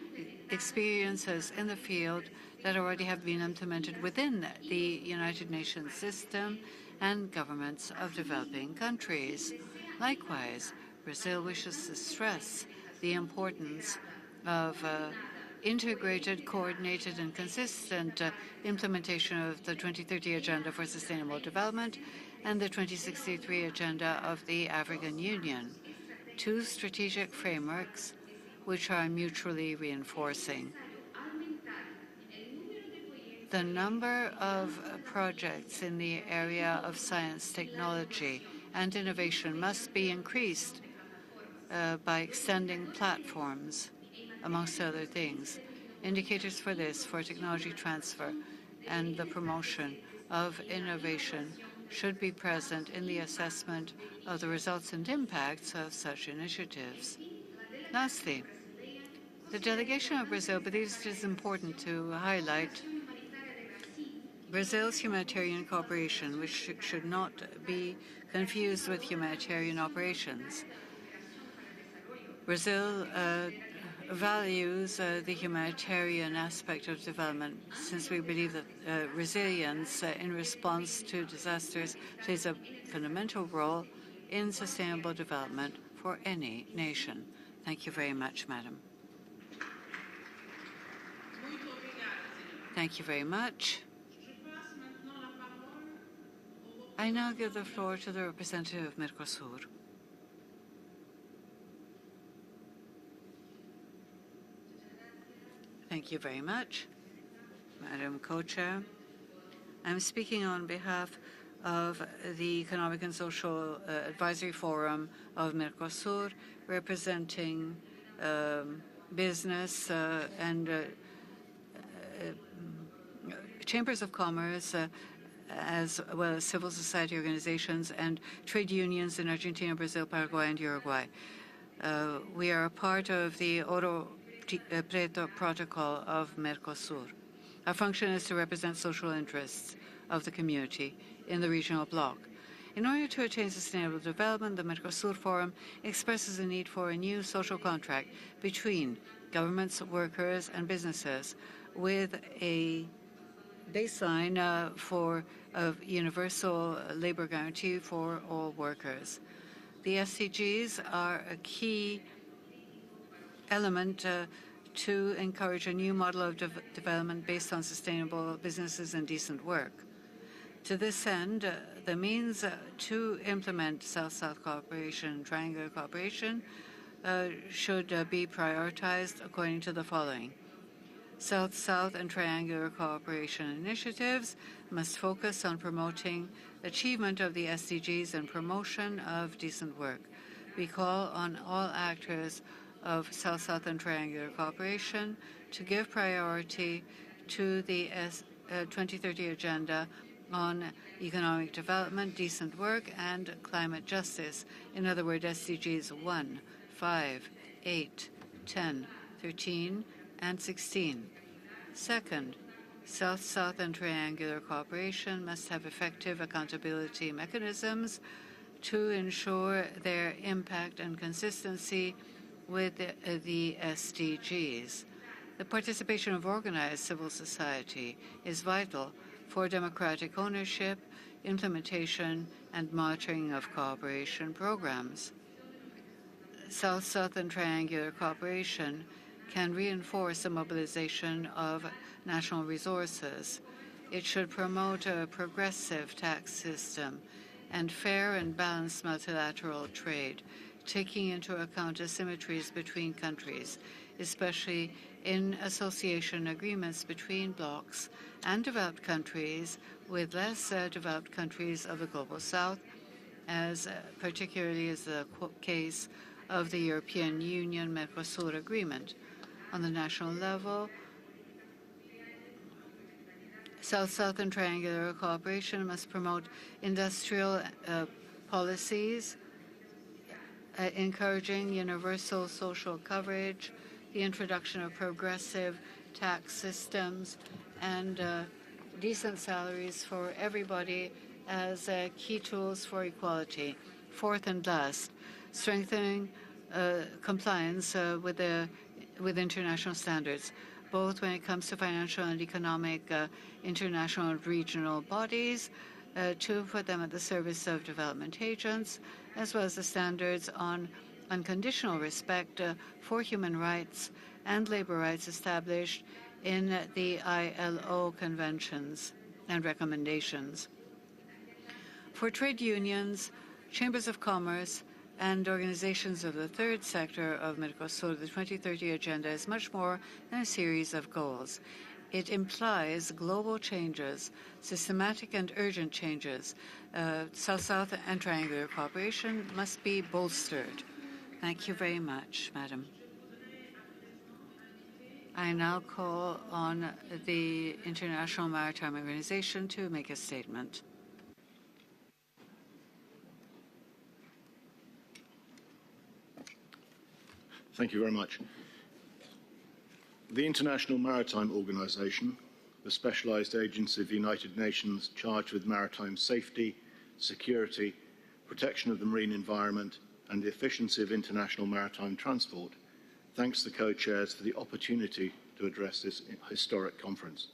experiences in the field that already have been implemented within the United Nations system and governments of developing countries. Likewise, Brazil wishes to stress the importance of integrated, coordinated, and consistent implementation of the 2030 Agenda for Sustainable Development and the 2063 Agenda of the African Union, two strategic frameworks which are mutually reinforcing. The number of projects in the area of science, technology, and innovation must be increased by extending platforms, amongst other things. Indicators for this, for technology transfer and the promotion of innovation, should be present in the assessment of the results and impacts of such initiatives. Lastly, the delegation of Brazil believes it is important to highlight Brazil's humanitarian cooperation, which should not be confused with humanitarian operations. Brazil values the humanitarian aspect of development, since we believe that resilience in response to disasters plays a fundamental role in sustainable development for any nation. Thank you very much, Madam. Thank you very much. I now give the floor to the representative of Mercosur. Thank you very much, Madam Co-Chair. I'm speaking on behalf of the Economic and Social Advisory Forum of Mercosur, representing business and chambers of commerce, as well as civil society organizations and trade unions in Argentina, Brazil, Paraguay, and Uruguay. We are a part of the Ouro Preto Protocol of Mercosur. Our function is to represent social interests of the community in the regional bloc. In order to attain sustainable development, the Mercosur Forum expresses a need for a new social contract between governments, workers, and businesses, with a baseline for a universal labor guarantee for all workers. The SDGs are a key element to encourage a new model of development based on sustainable businesses and decent work. To this end, the means to implement South-South cooperation, triangular cooperation, should be prioritized according to the following. South-South and triangular cooperation initiatives must focus on promoting achievement of the SDGs and promotion of decent work. We call on all actors of South-South and triangular cooperation to give priority to the 2030 Agenda on economic development, decent work, and climate justice. In other words, SDGs 1, 5, 8, 10, 13, and 16. Second, South-South and triangular cooperation must have effective accountability mechanisms to ensure their impact and consistency with the SDGs. The participation of organized civil society is vital for democratic ownership, implementation, and monitoring of cooperation programs. South-South and triangular cooperation can reinforce the mobilization of national resources. It should promote a progressive tax system and fair and balanced multilateral trade, taking into account asymmetries between countries, especially in association agreements between blocs and developed countries with less developed countries of the Global South, as particularly is the case of the European Union-Mercosur Agreement. On the national level, South-South and triangular cooperation must promote industrial policies, encouraging universal social coverage, the introduction of progressive tax systems, and decent salaries for everybody as key tools for equality. Fourth and last, strengthening compliance with international standards, both when it comes to financial and economic international and regional bodies, to put them at the service of development agents, as well as the standards on unconditional respect for human rights and labor rights established in the ILO conventions and recommendations. For trade unions, chambers of commerce, and organizations of the third sector of Mercosur, the 2030 Agenda is much more than a series of goals. It implies global changes, systematic and urgent changes. South-South and triangular cooperation must be bolstered. Thank you very much, Madam. I now call on the International Maritime Organization to make a statement. Thank you very much. The International Maritime Organization, the specialized agency of the United Nations charged with maritime safety, security, protection of the marine environment, and the efficiency of international maritime transport, thanks the co-chairs for the opportunity to address this historic conference.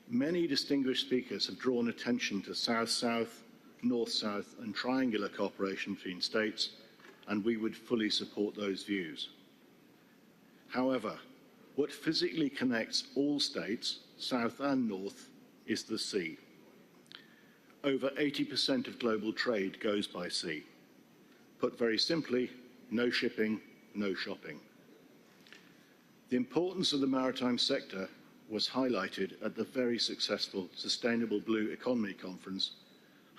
Many distinguished speakers have drawn attention to South-South, North-South, and triangular cooperation between states, and we would fully support those views. However, what physically connects all states, south and north, is the sea. Over 80% of global trade goes by sea. Put very simply, no shipping, no shopping. The importance of the maritime sector was highlighted at the very successful Sustainable Blue Economy Conference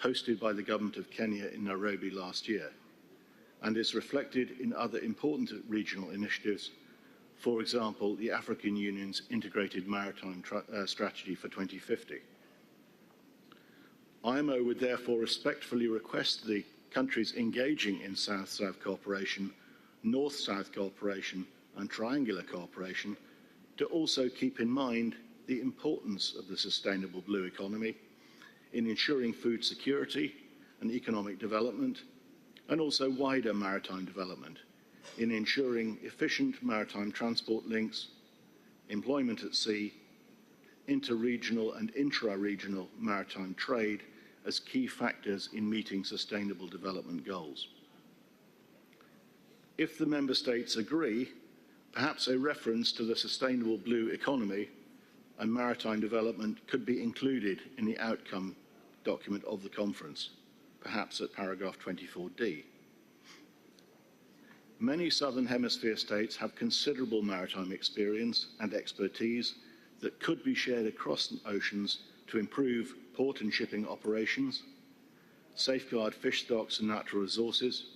hosted by the government of Kenya in Nairobi last year, and is reflected in other important regional initiatives, for example, the African Union's Integrated Maritime Strategy for 2050. IMO would therefore respectfully request the countries engaging in South-South cooperation, North-South cooperation, and triangular cooperation to also keep in mind the importance of the sustainable blue economy in ensuring food security and economic development, and also wider maritime development in ensuring efficient maritime transport links, employment at sea, interregional and intra-regional maritime trade as key factors in meeting sustainable development goals. If the member states agree, perhaps a reference to the sustainable blue economy and maritime development could be included in the outcome document of the conference, perhaps at paragraph 24D. Many Southern Hemisphere states have considerable maritime experience and expertise that could be shared across oceans to improve port and shipping operations, safeguard fish stocks and natural resources,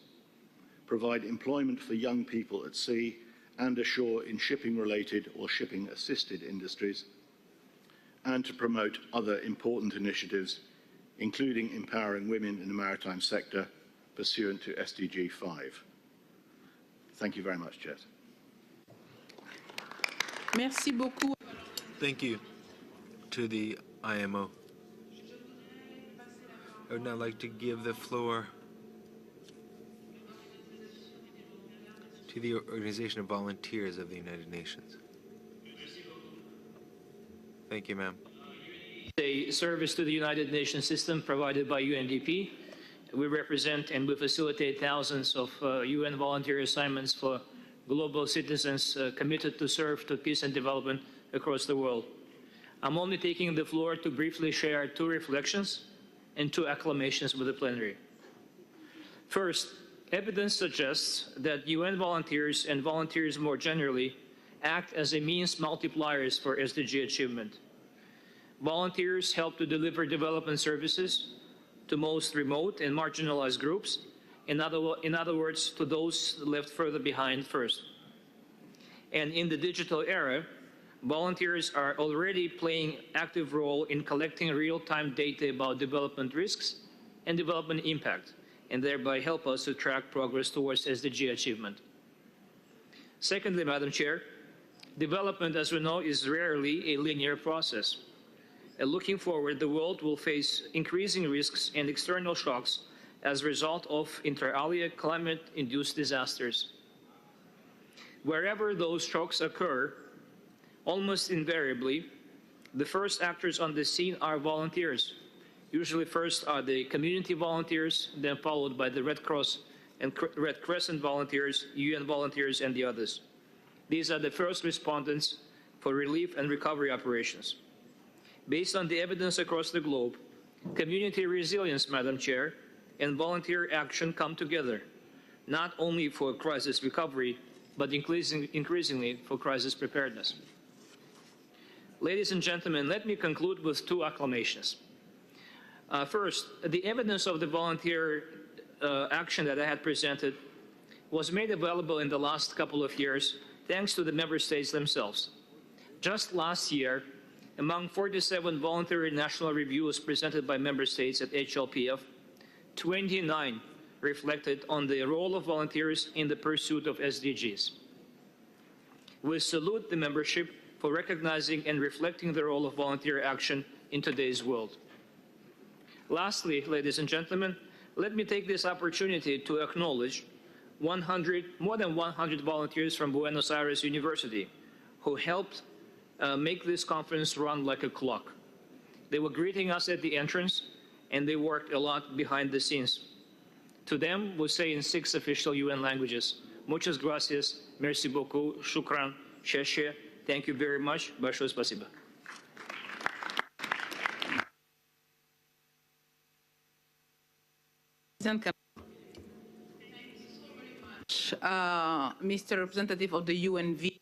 provide employment for young people at sea and ashore in shipping-related or shipping-assisted industries, and to promote other important initiatives, including empowering women in the maritime sector pursuant to SDG 5. Thank you very much, Chair. Merci beaucoup. Thank you to the IMO. I would now like to give the floor to the Organization of Volunteers of the United Nations. Thank you, ma'am. A service to the United Nations system provided by UNDP. We represent and we facilitate thousands of UN volunteer assignments for global citizens committed to serve to peace and development across the world. I'm only taking the floor to briefly share two reflections and two acclamations with the plenary. First, evidence suggests that UN volunteers and volunteers more generally act as a means multipliers for SDG achievement. Volunteers help to deliver development services to most remote and marginalized groups, in other words, to those left further behind first. And in the digital era, Volunteers are already playing active role in collecting real-time data about development risks and development impact, and thereby help us to track progress towards SDG achievement. Secondly, Madam Chair, development, as we know, is rarely a linear process. Looking forward, the world will face increasing risks and external shocks as a result of inter alia climate-induced disasters. Wherever those shocks occur, almost invariably, the first actors on the scene are volunteers. Usually first are the community volunteers, then followed by the Red Cross and Red Crescent volunteers, UN volunteers, and the others. These are the first respondents for relief and recovery operations. Based on the evidence across the globe, community resilience, Madam Chair, and volunteer action come together, not only for crisis recovery, but increasingly for crisis preparedness. Ladies and gentlemen, let me conclude with two acclamations. First, the evidence of the volunteer action that I had presented was made available in the last couple of years thanks to the member states themselves. Just last year, among 47 voluntary national reviews presented by member states at HLPF, 29 reflected on the role of volunteers in the pursuit of SDGs. We salute the membership for recognizing and reflecting the role of volunteer action in today's world. Lastly, ladies and gentlemen, let me take this opportunity to acknowledge more than 100 volunteers from Buenos Aires University who helped make this conference run like a clock. They were greeting us at the entrance, and they worked a lot behind the scenes. To them, we say in 6 official UN languages, muchas gracias, merci beaucoup, shukran, sheshe, thank you very much, большое спасибо. Mr. Representative of the UNV.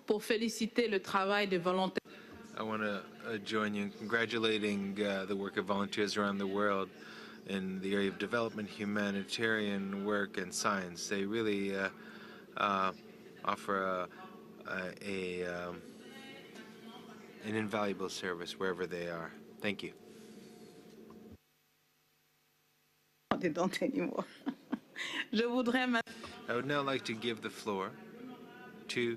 Pour féliciter le travail des volontaires. I want to join you in congratulating the work of volunteers around the world in the area of development, humanitarian work, and science. They really offer an invaluable service wherever they are. Thank you. I would now like to give the floor to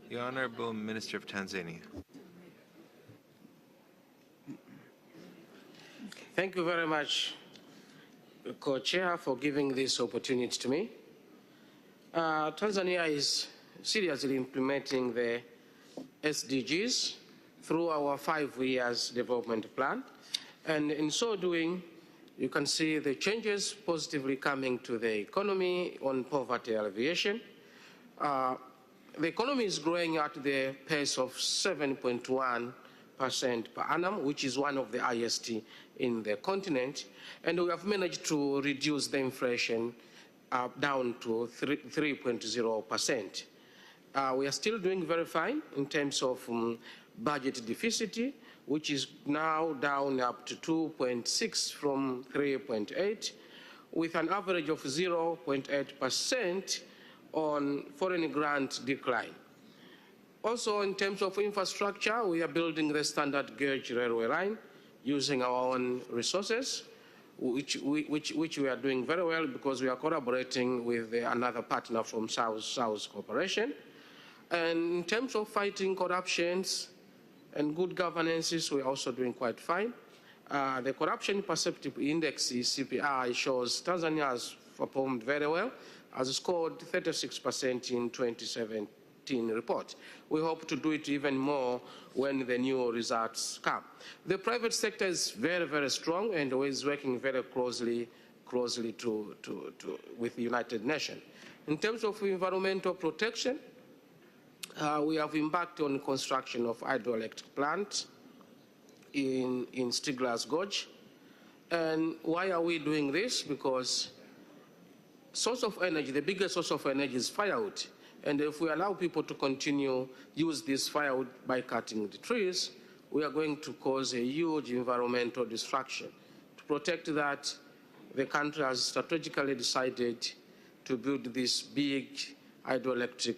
the Honorable Minister of Tanzania. Thank you very much, Co-Chair, for giving this opportunity to me. Tanzania is seriously implementing the SDGs through our 5 years development plan. And in so doing, you can see the changes positively coming to the economy on poverty alleviation. The economy is growing at the pace of 7.1% per annum, which is one of the highest in the continent. And we have managed to reduce the inflation down to 3.0%. We are still doing very fine in terms of budget deficit, which is now down up to 2.6 from 3.8, with an average of 0.8% on foreign grant decline. Also, in terms of infrastructure, we are building the standard gauge railway line using our own resources, which we are doing very well because we are collaborating with another partner from South Cooperation. And in terms of fighting corruptions and good governances, we're also doing quite fine. The Corruption Perceptive Index, CPI, shows Tanzania has performed very well, has scored 36% in 2017 report. We hope to do it even more when the new results come. The private sector is very, very strong and is working very closely with the United Nations. In terms of environmental protection, we have embarked on construction of hydroelectric plants in Stigler's Gorge. And why are we doing this? Because source of energy, the biggest source of energy is firewood. And if we allow people to continue use this firewood by cutting the trees, we are going to cause a huge environmental destruction. To protect that, the country has strategically decided to build this big hydroelectric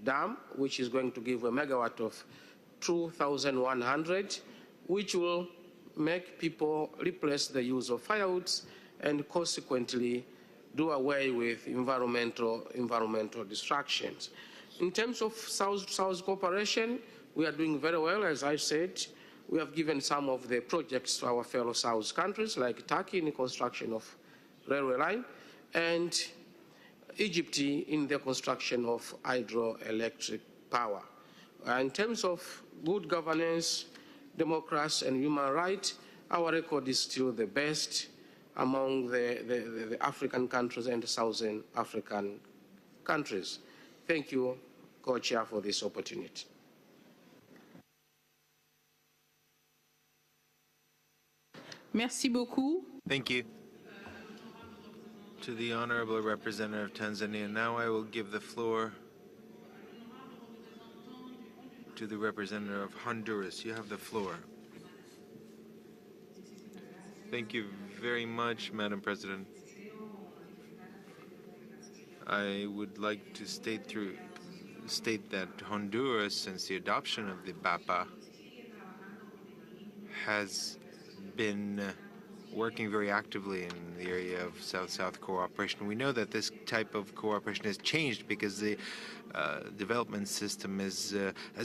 dam, which is going to give a megawatt of 2,100, which will make people replace the use of firewoods and consequently do away with environmental distractions. In terms of South cooperation, we are doing very well. As I said, we have given some of the projects to our fellow South countries, like Turkey in the construction of railway line, and Egypt in the construction of hydroelectric power. In terms of good governance, democracy, and human rights, our record is still the best among the African countries and the Southern African countries. Thank you, Co-Chair, for this opportunity. Merci beaucoup. Thank you. To the Honorable Representative of Tanzania. Now I will give the floor to the Representative of Honduras. You have the floor. Thank you very much, Madam President. I would like to state that Honduras, since the adoption of the BAPA, has been working very actively in the area of South-South cooperation. We know that this type of cooperation has changed because the development system has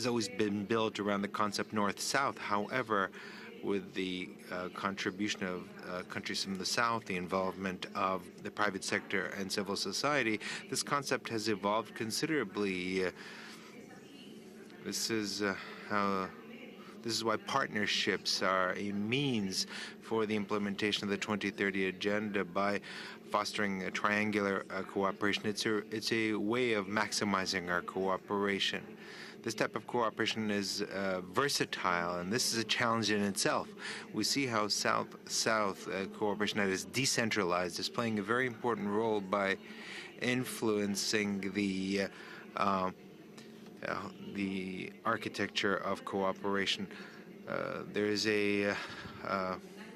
always been built around the concept North-South. However, with the contribution of countries from the South, the involvement of the private sector and civil society, this concept has evolved considerably. This is why partnerships are a means for the implementation of the 2030 agenda by fostering a triangular cooperation. It's a way of maximizing our cooperation. This type of cooperation is versatile, and this is a challenge in itself. We see how South-South cooperation that is decentralized is playing a very important role by influencing the architecture of cooperation. There is a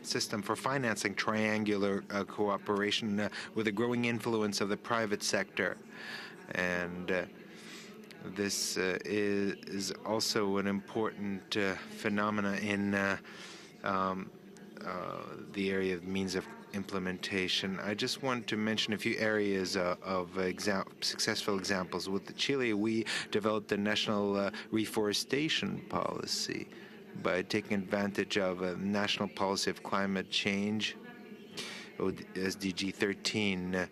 system for financing triangular cooperation with a growing influence of the private sector. And this is also an important phenomena in the area of means of implementation. I just want to mention a few areas of successful examples. With Chile, we developed a national reforestation policy by taking advantage of a national policy of climate change, SDG 13.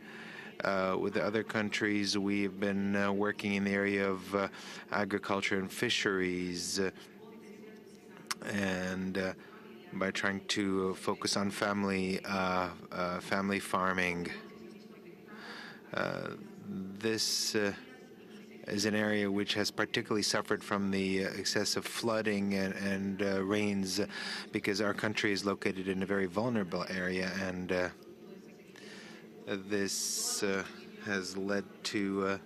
With other countries, we've been working in the area of agriculture and fisheries, and by trying to focus on family farming. This is an area which has particularly suffered from the excessive flooding and rains, because our country is located in a very vulnerable area, and this has led to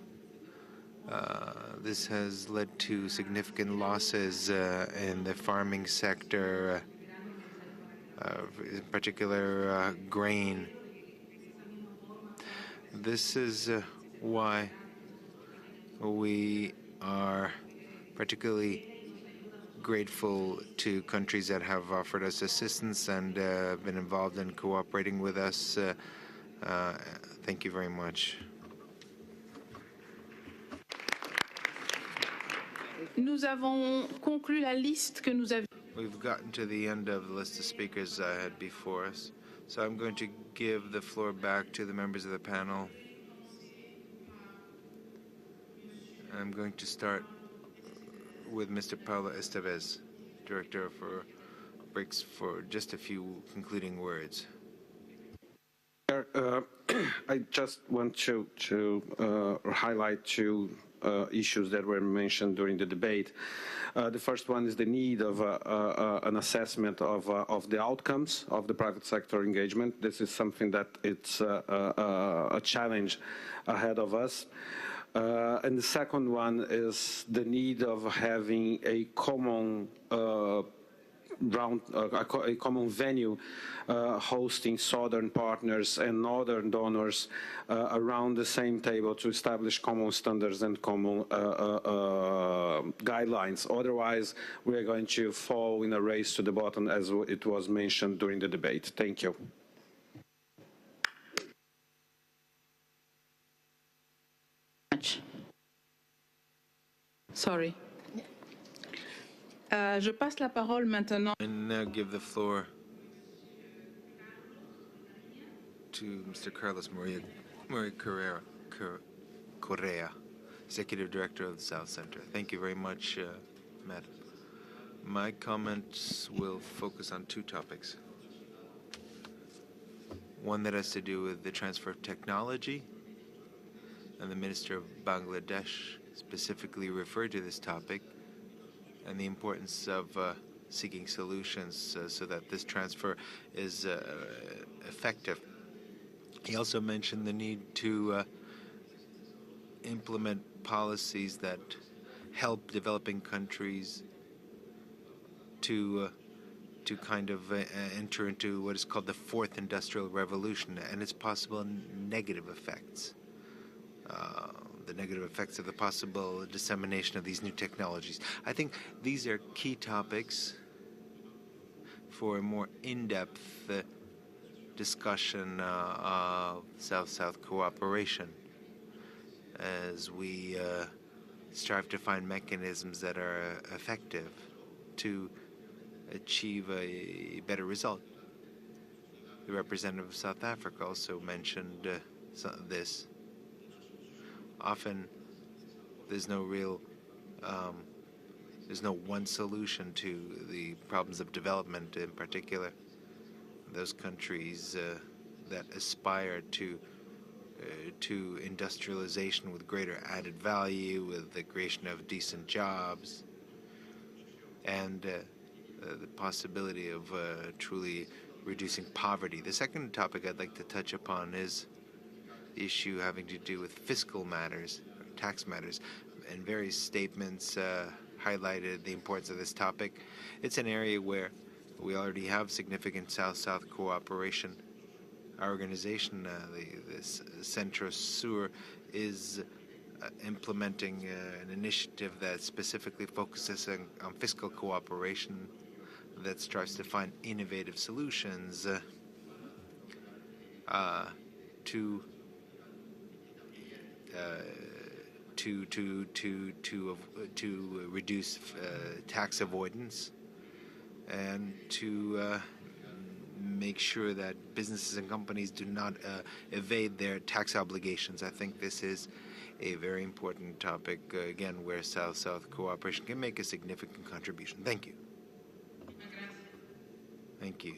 significant losses in the farming sector, in particular grain. This is why we are particularly grateful to countries that have offered us assistance and been involved in cooperating with us. Thank you very much. Nous avons conclu la liste que nous avions. We've gotten to the end of the list of speakers I had before us, so I'm going to give the floor back to the members of the panel. I'm going to start with Mr. Paulo Estevez, Director for Brics, for just a few concluding words. I just want to highlight two issues that were mentioned during the debate. The first one is the need of an assessment of the outcomes of the private sector engagement. This is something that it's a challenge ahead of us. And the second one is the need of having a common a common venue hosting southern partners and northern donors around the same table to establish common standards and common guidelines. Otherwise, we are going to fall in a race to the bottom, as it was mentioned during the debate. Thank you. Sorry. Je passe la parole maintenant. And now give the floor to Mr. Carlos Maria Correa, Executive Director of the South Center. Thank you very much, Madam. My comments will focus on two topics. One that has to do with the transfer of technology, and the Minister of Bangladesh specifically referred to this topic, and the importance of seeking solutions so that this transfer is effective. He also mentioned the need to implement policies that help developing countries to kind of enter into what is called the fourth industrial revolution and its possible negative effects. The negative effects of the possible dissemination of these new technologies. I think these are key topics for a more in-depth discussion of South-South cooperation as we strive to find mechanisms that are effective to achieve a better result. The representative of South Africa also mentioned this. Often there's no real, there's no one solution to the problems of development, in particular those countries that aspire to industrialization with greater added value, with the creation of decent jobs, and the possibility of truly reducing poverty. The second topic I'd like to touch upon is the issue having to do with fiscal matters, tax matters, and various statements highlighted the importance of this topic. It's an area where we already have significant South-South cooperation. Our organization, the Centro-Sur, is implementing an initiative that specifically focuses on fiscal cooperation, that strives to find innovative solutions to reduce tax avoidance and to make sure that businesses and companies do not evade their tax obligations. I think this is a very important topic, again, where South-South cooperation can make a significant contribution. Thank you. Thank you.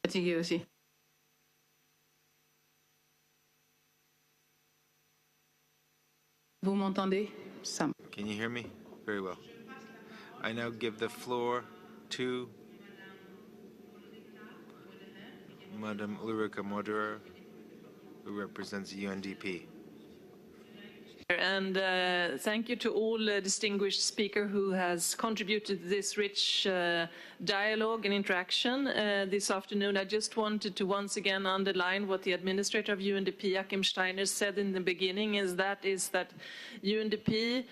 Fatigué aussi. Vous m'entendez? Can you hear me? Very well. I now give the floor to Madam Ulrika Moderer, who represents UNDP. And thank you to all distinguished speakers who has contributed to this rich dialogue and interaction this afternoon. I just wanted to once again underline what the administrator of UNDP, Achim Steiner, said in the beginning, is that UNDP,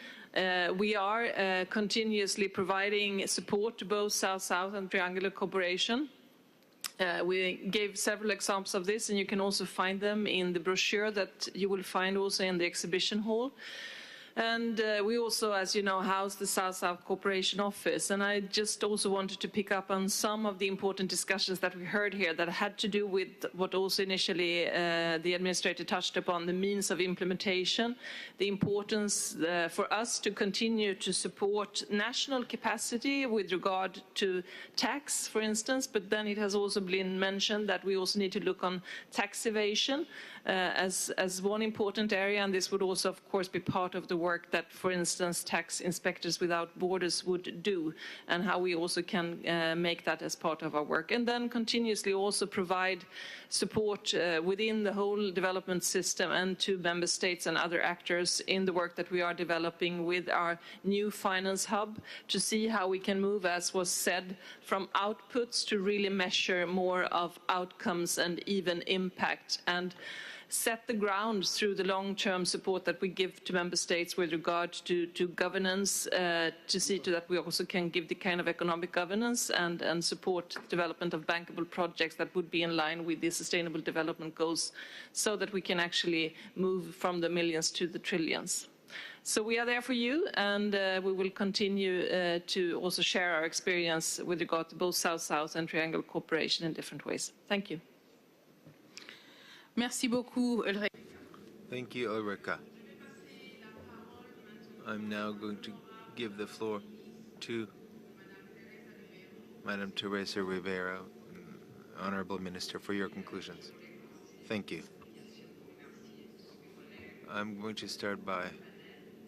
we are continuously providing support to both South-South and triangular cooperation. We gave several examples of this, and you can also find them in the brochure that you will find also in the exhibition hall. And we also, as you know, house the South-South Cooperation Office. And I just also wanted to pick up on some of the important discussions that we heard here that had to do with what also initially the administrator touched upon, the means of implementation, the importance for us to continue to support national capacity with regard to tax, for instance. But then it has also been mentioned that we also need to look on tax evasion as one important area. And this would also, of course, be part of the work that, for instance, tax inspectors without borders would do, and how we also can make that as part of our work. And then continuously also provide support within the whole development system and to member states and other actors in the work that we are developing with our new finance hub, to see how we can move, as was said, from outputs to really measure more of outcomes and even impact, and set the ground through the long-term support that we give to member states with regard to governance, to see to that we also can give the kind of economic governance and support development of bankable projects that would be in line with the Sustainable Development Goals, so that we can actually move from the millions to the trillions. So we are there for you, and we will continue to also share our experience with regard to both South-South and Triangle cooperation in different ways. Thank you. Merci beaucoup, Ulrike. Thank you, Ulrika. I'm now going to give the floor to Madam Teresa Rivera, Honorable Minister, for your conclusions. Thank you. I'm going to start by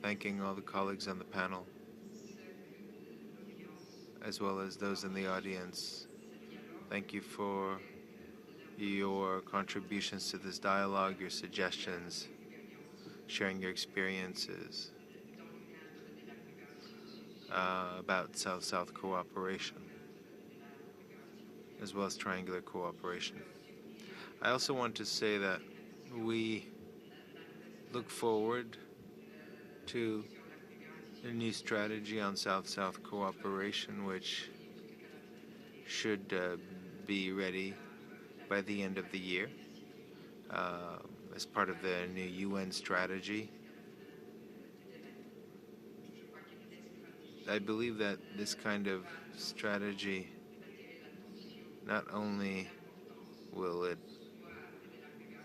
thanking all the colleagues on the panel, as well as those in the audience. Thank you for your contributions to this dialogue, your suggestions, sharing your experiences about South-South cooperation, as well as triangular cooperation. I also want to say that we look forward to a new strategy on South-South cooperation, which should be ready by the end of the year as part of the new UN strategy. I believe that this kind of strategy, not only will it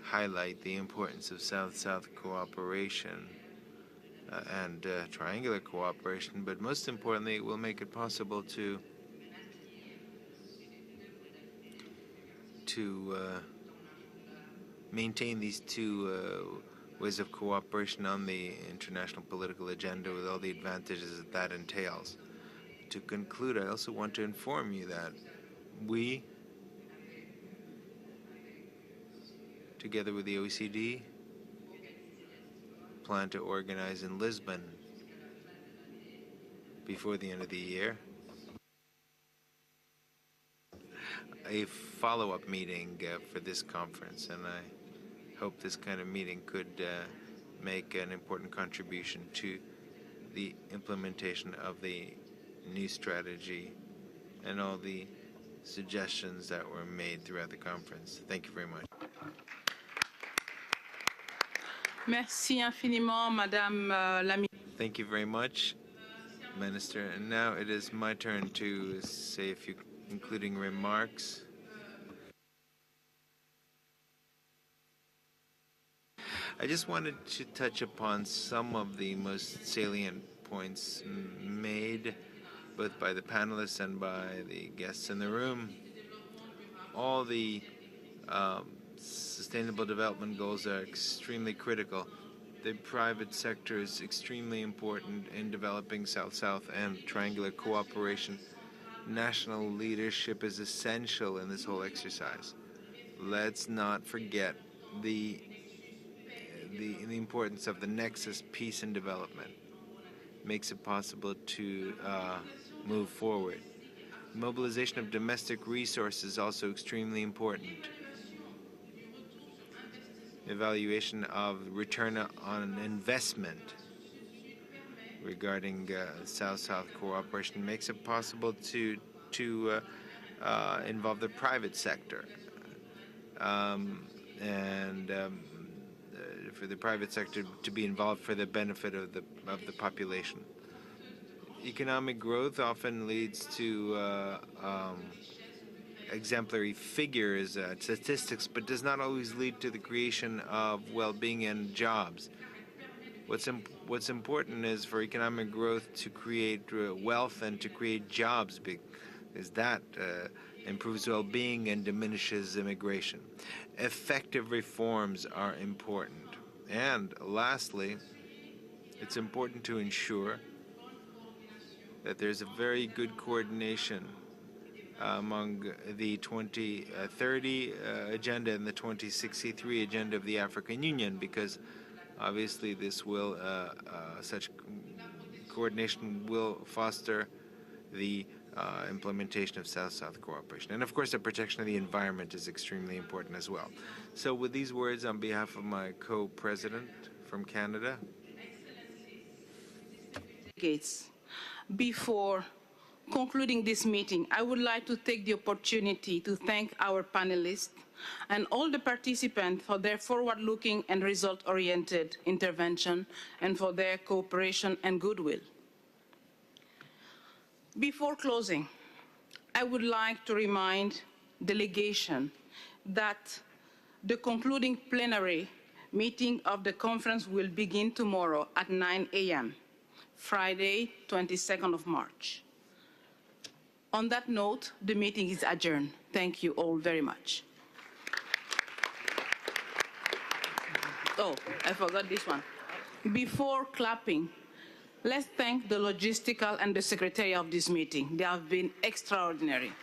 highlight the importance of South-South cooperation and triangular cooperation, but most importantly, it will make it possible to maintain these two ways of cooperation on the international political agenda with all the advantages that that entails. To conclude, I also want to inform you that we, together with the OECD, plan to organize in Lisbon before the end of the year a follow-up meeting for this conference, and I hope this kind of meeting could make an important contribution to the implementation of the new strategy and all the suggestions that were made throughout the conference. Thank you very much. Merci infiniment, Madame la Ministre. Thank you very much, Minister. And now it is my turn to say a few concluding remarks. I just wanted to touch upon some of the most salient points made both by the panelists and by the guests in the room. All the Sustainable Development Goals are extremely critical. The private sector is extremely important in developing South-South and triangular cooperation. National leadership is essential in this whole exercise. Let's not forget the importance of the nexus, peace and development. Makes it possible to move forward. Mobilization of domestic resources is also extremely important. Evaluation of return on investment regarding South-South cooperation makes it possible to involve the private sector and for the private sector to be involved for the benefit of the population. Economic growth often leads to exemplary figures, statistics, but does not always lead to the creation of well-being and jobs. What's important is for economic growth to create wealth and to create jobs, because that improves well-being and diminishes immigration. Effective reforms are important. And lastly, it's important to ensure that there's a very good coordination among the 2030 agenda and the 2063 agenda of the African Union, because obviously this will, such coordination will foster the implementation of South-South cooperation. And of course, the protection of the environment is extremely important as well. So with these words, on behalf of my co-president from Canada. Before concluding this meeting, I would like to take the opportunity to thank our panelists and all the participants for their forward-looking and result-oriented intervention and for their cooperation and goodwill. Before closing, I would like to remind delegation that the concluding plenary meeting of the conference will begin tomorrow at 9 a.m., Friday, 22nd of March. On that note, the meeting is adjourned. Thank you all very much. Oh, I forgot this one. Before clapping, let's thank the logistical and the secretary of this meeting. They have been extraordinary.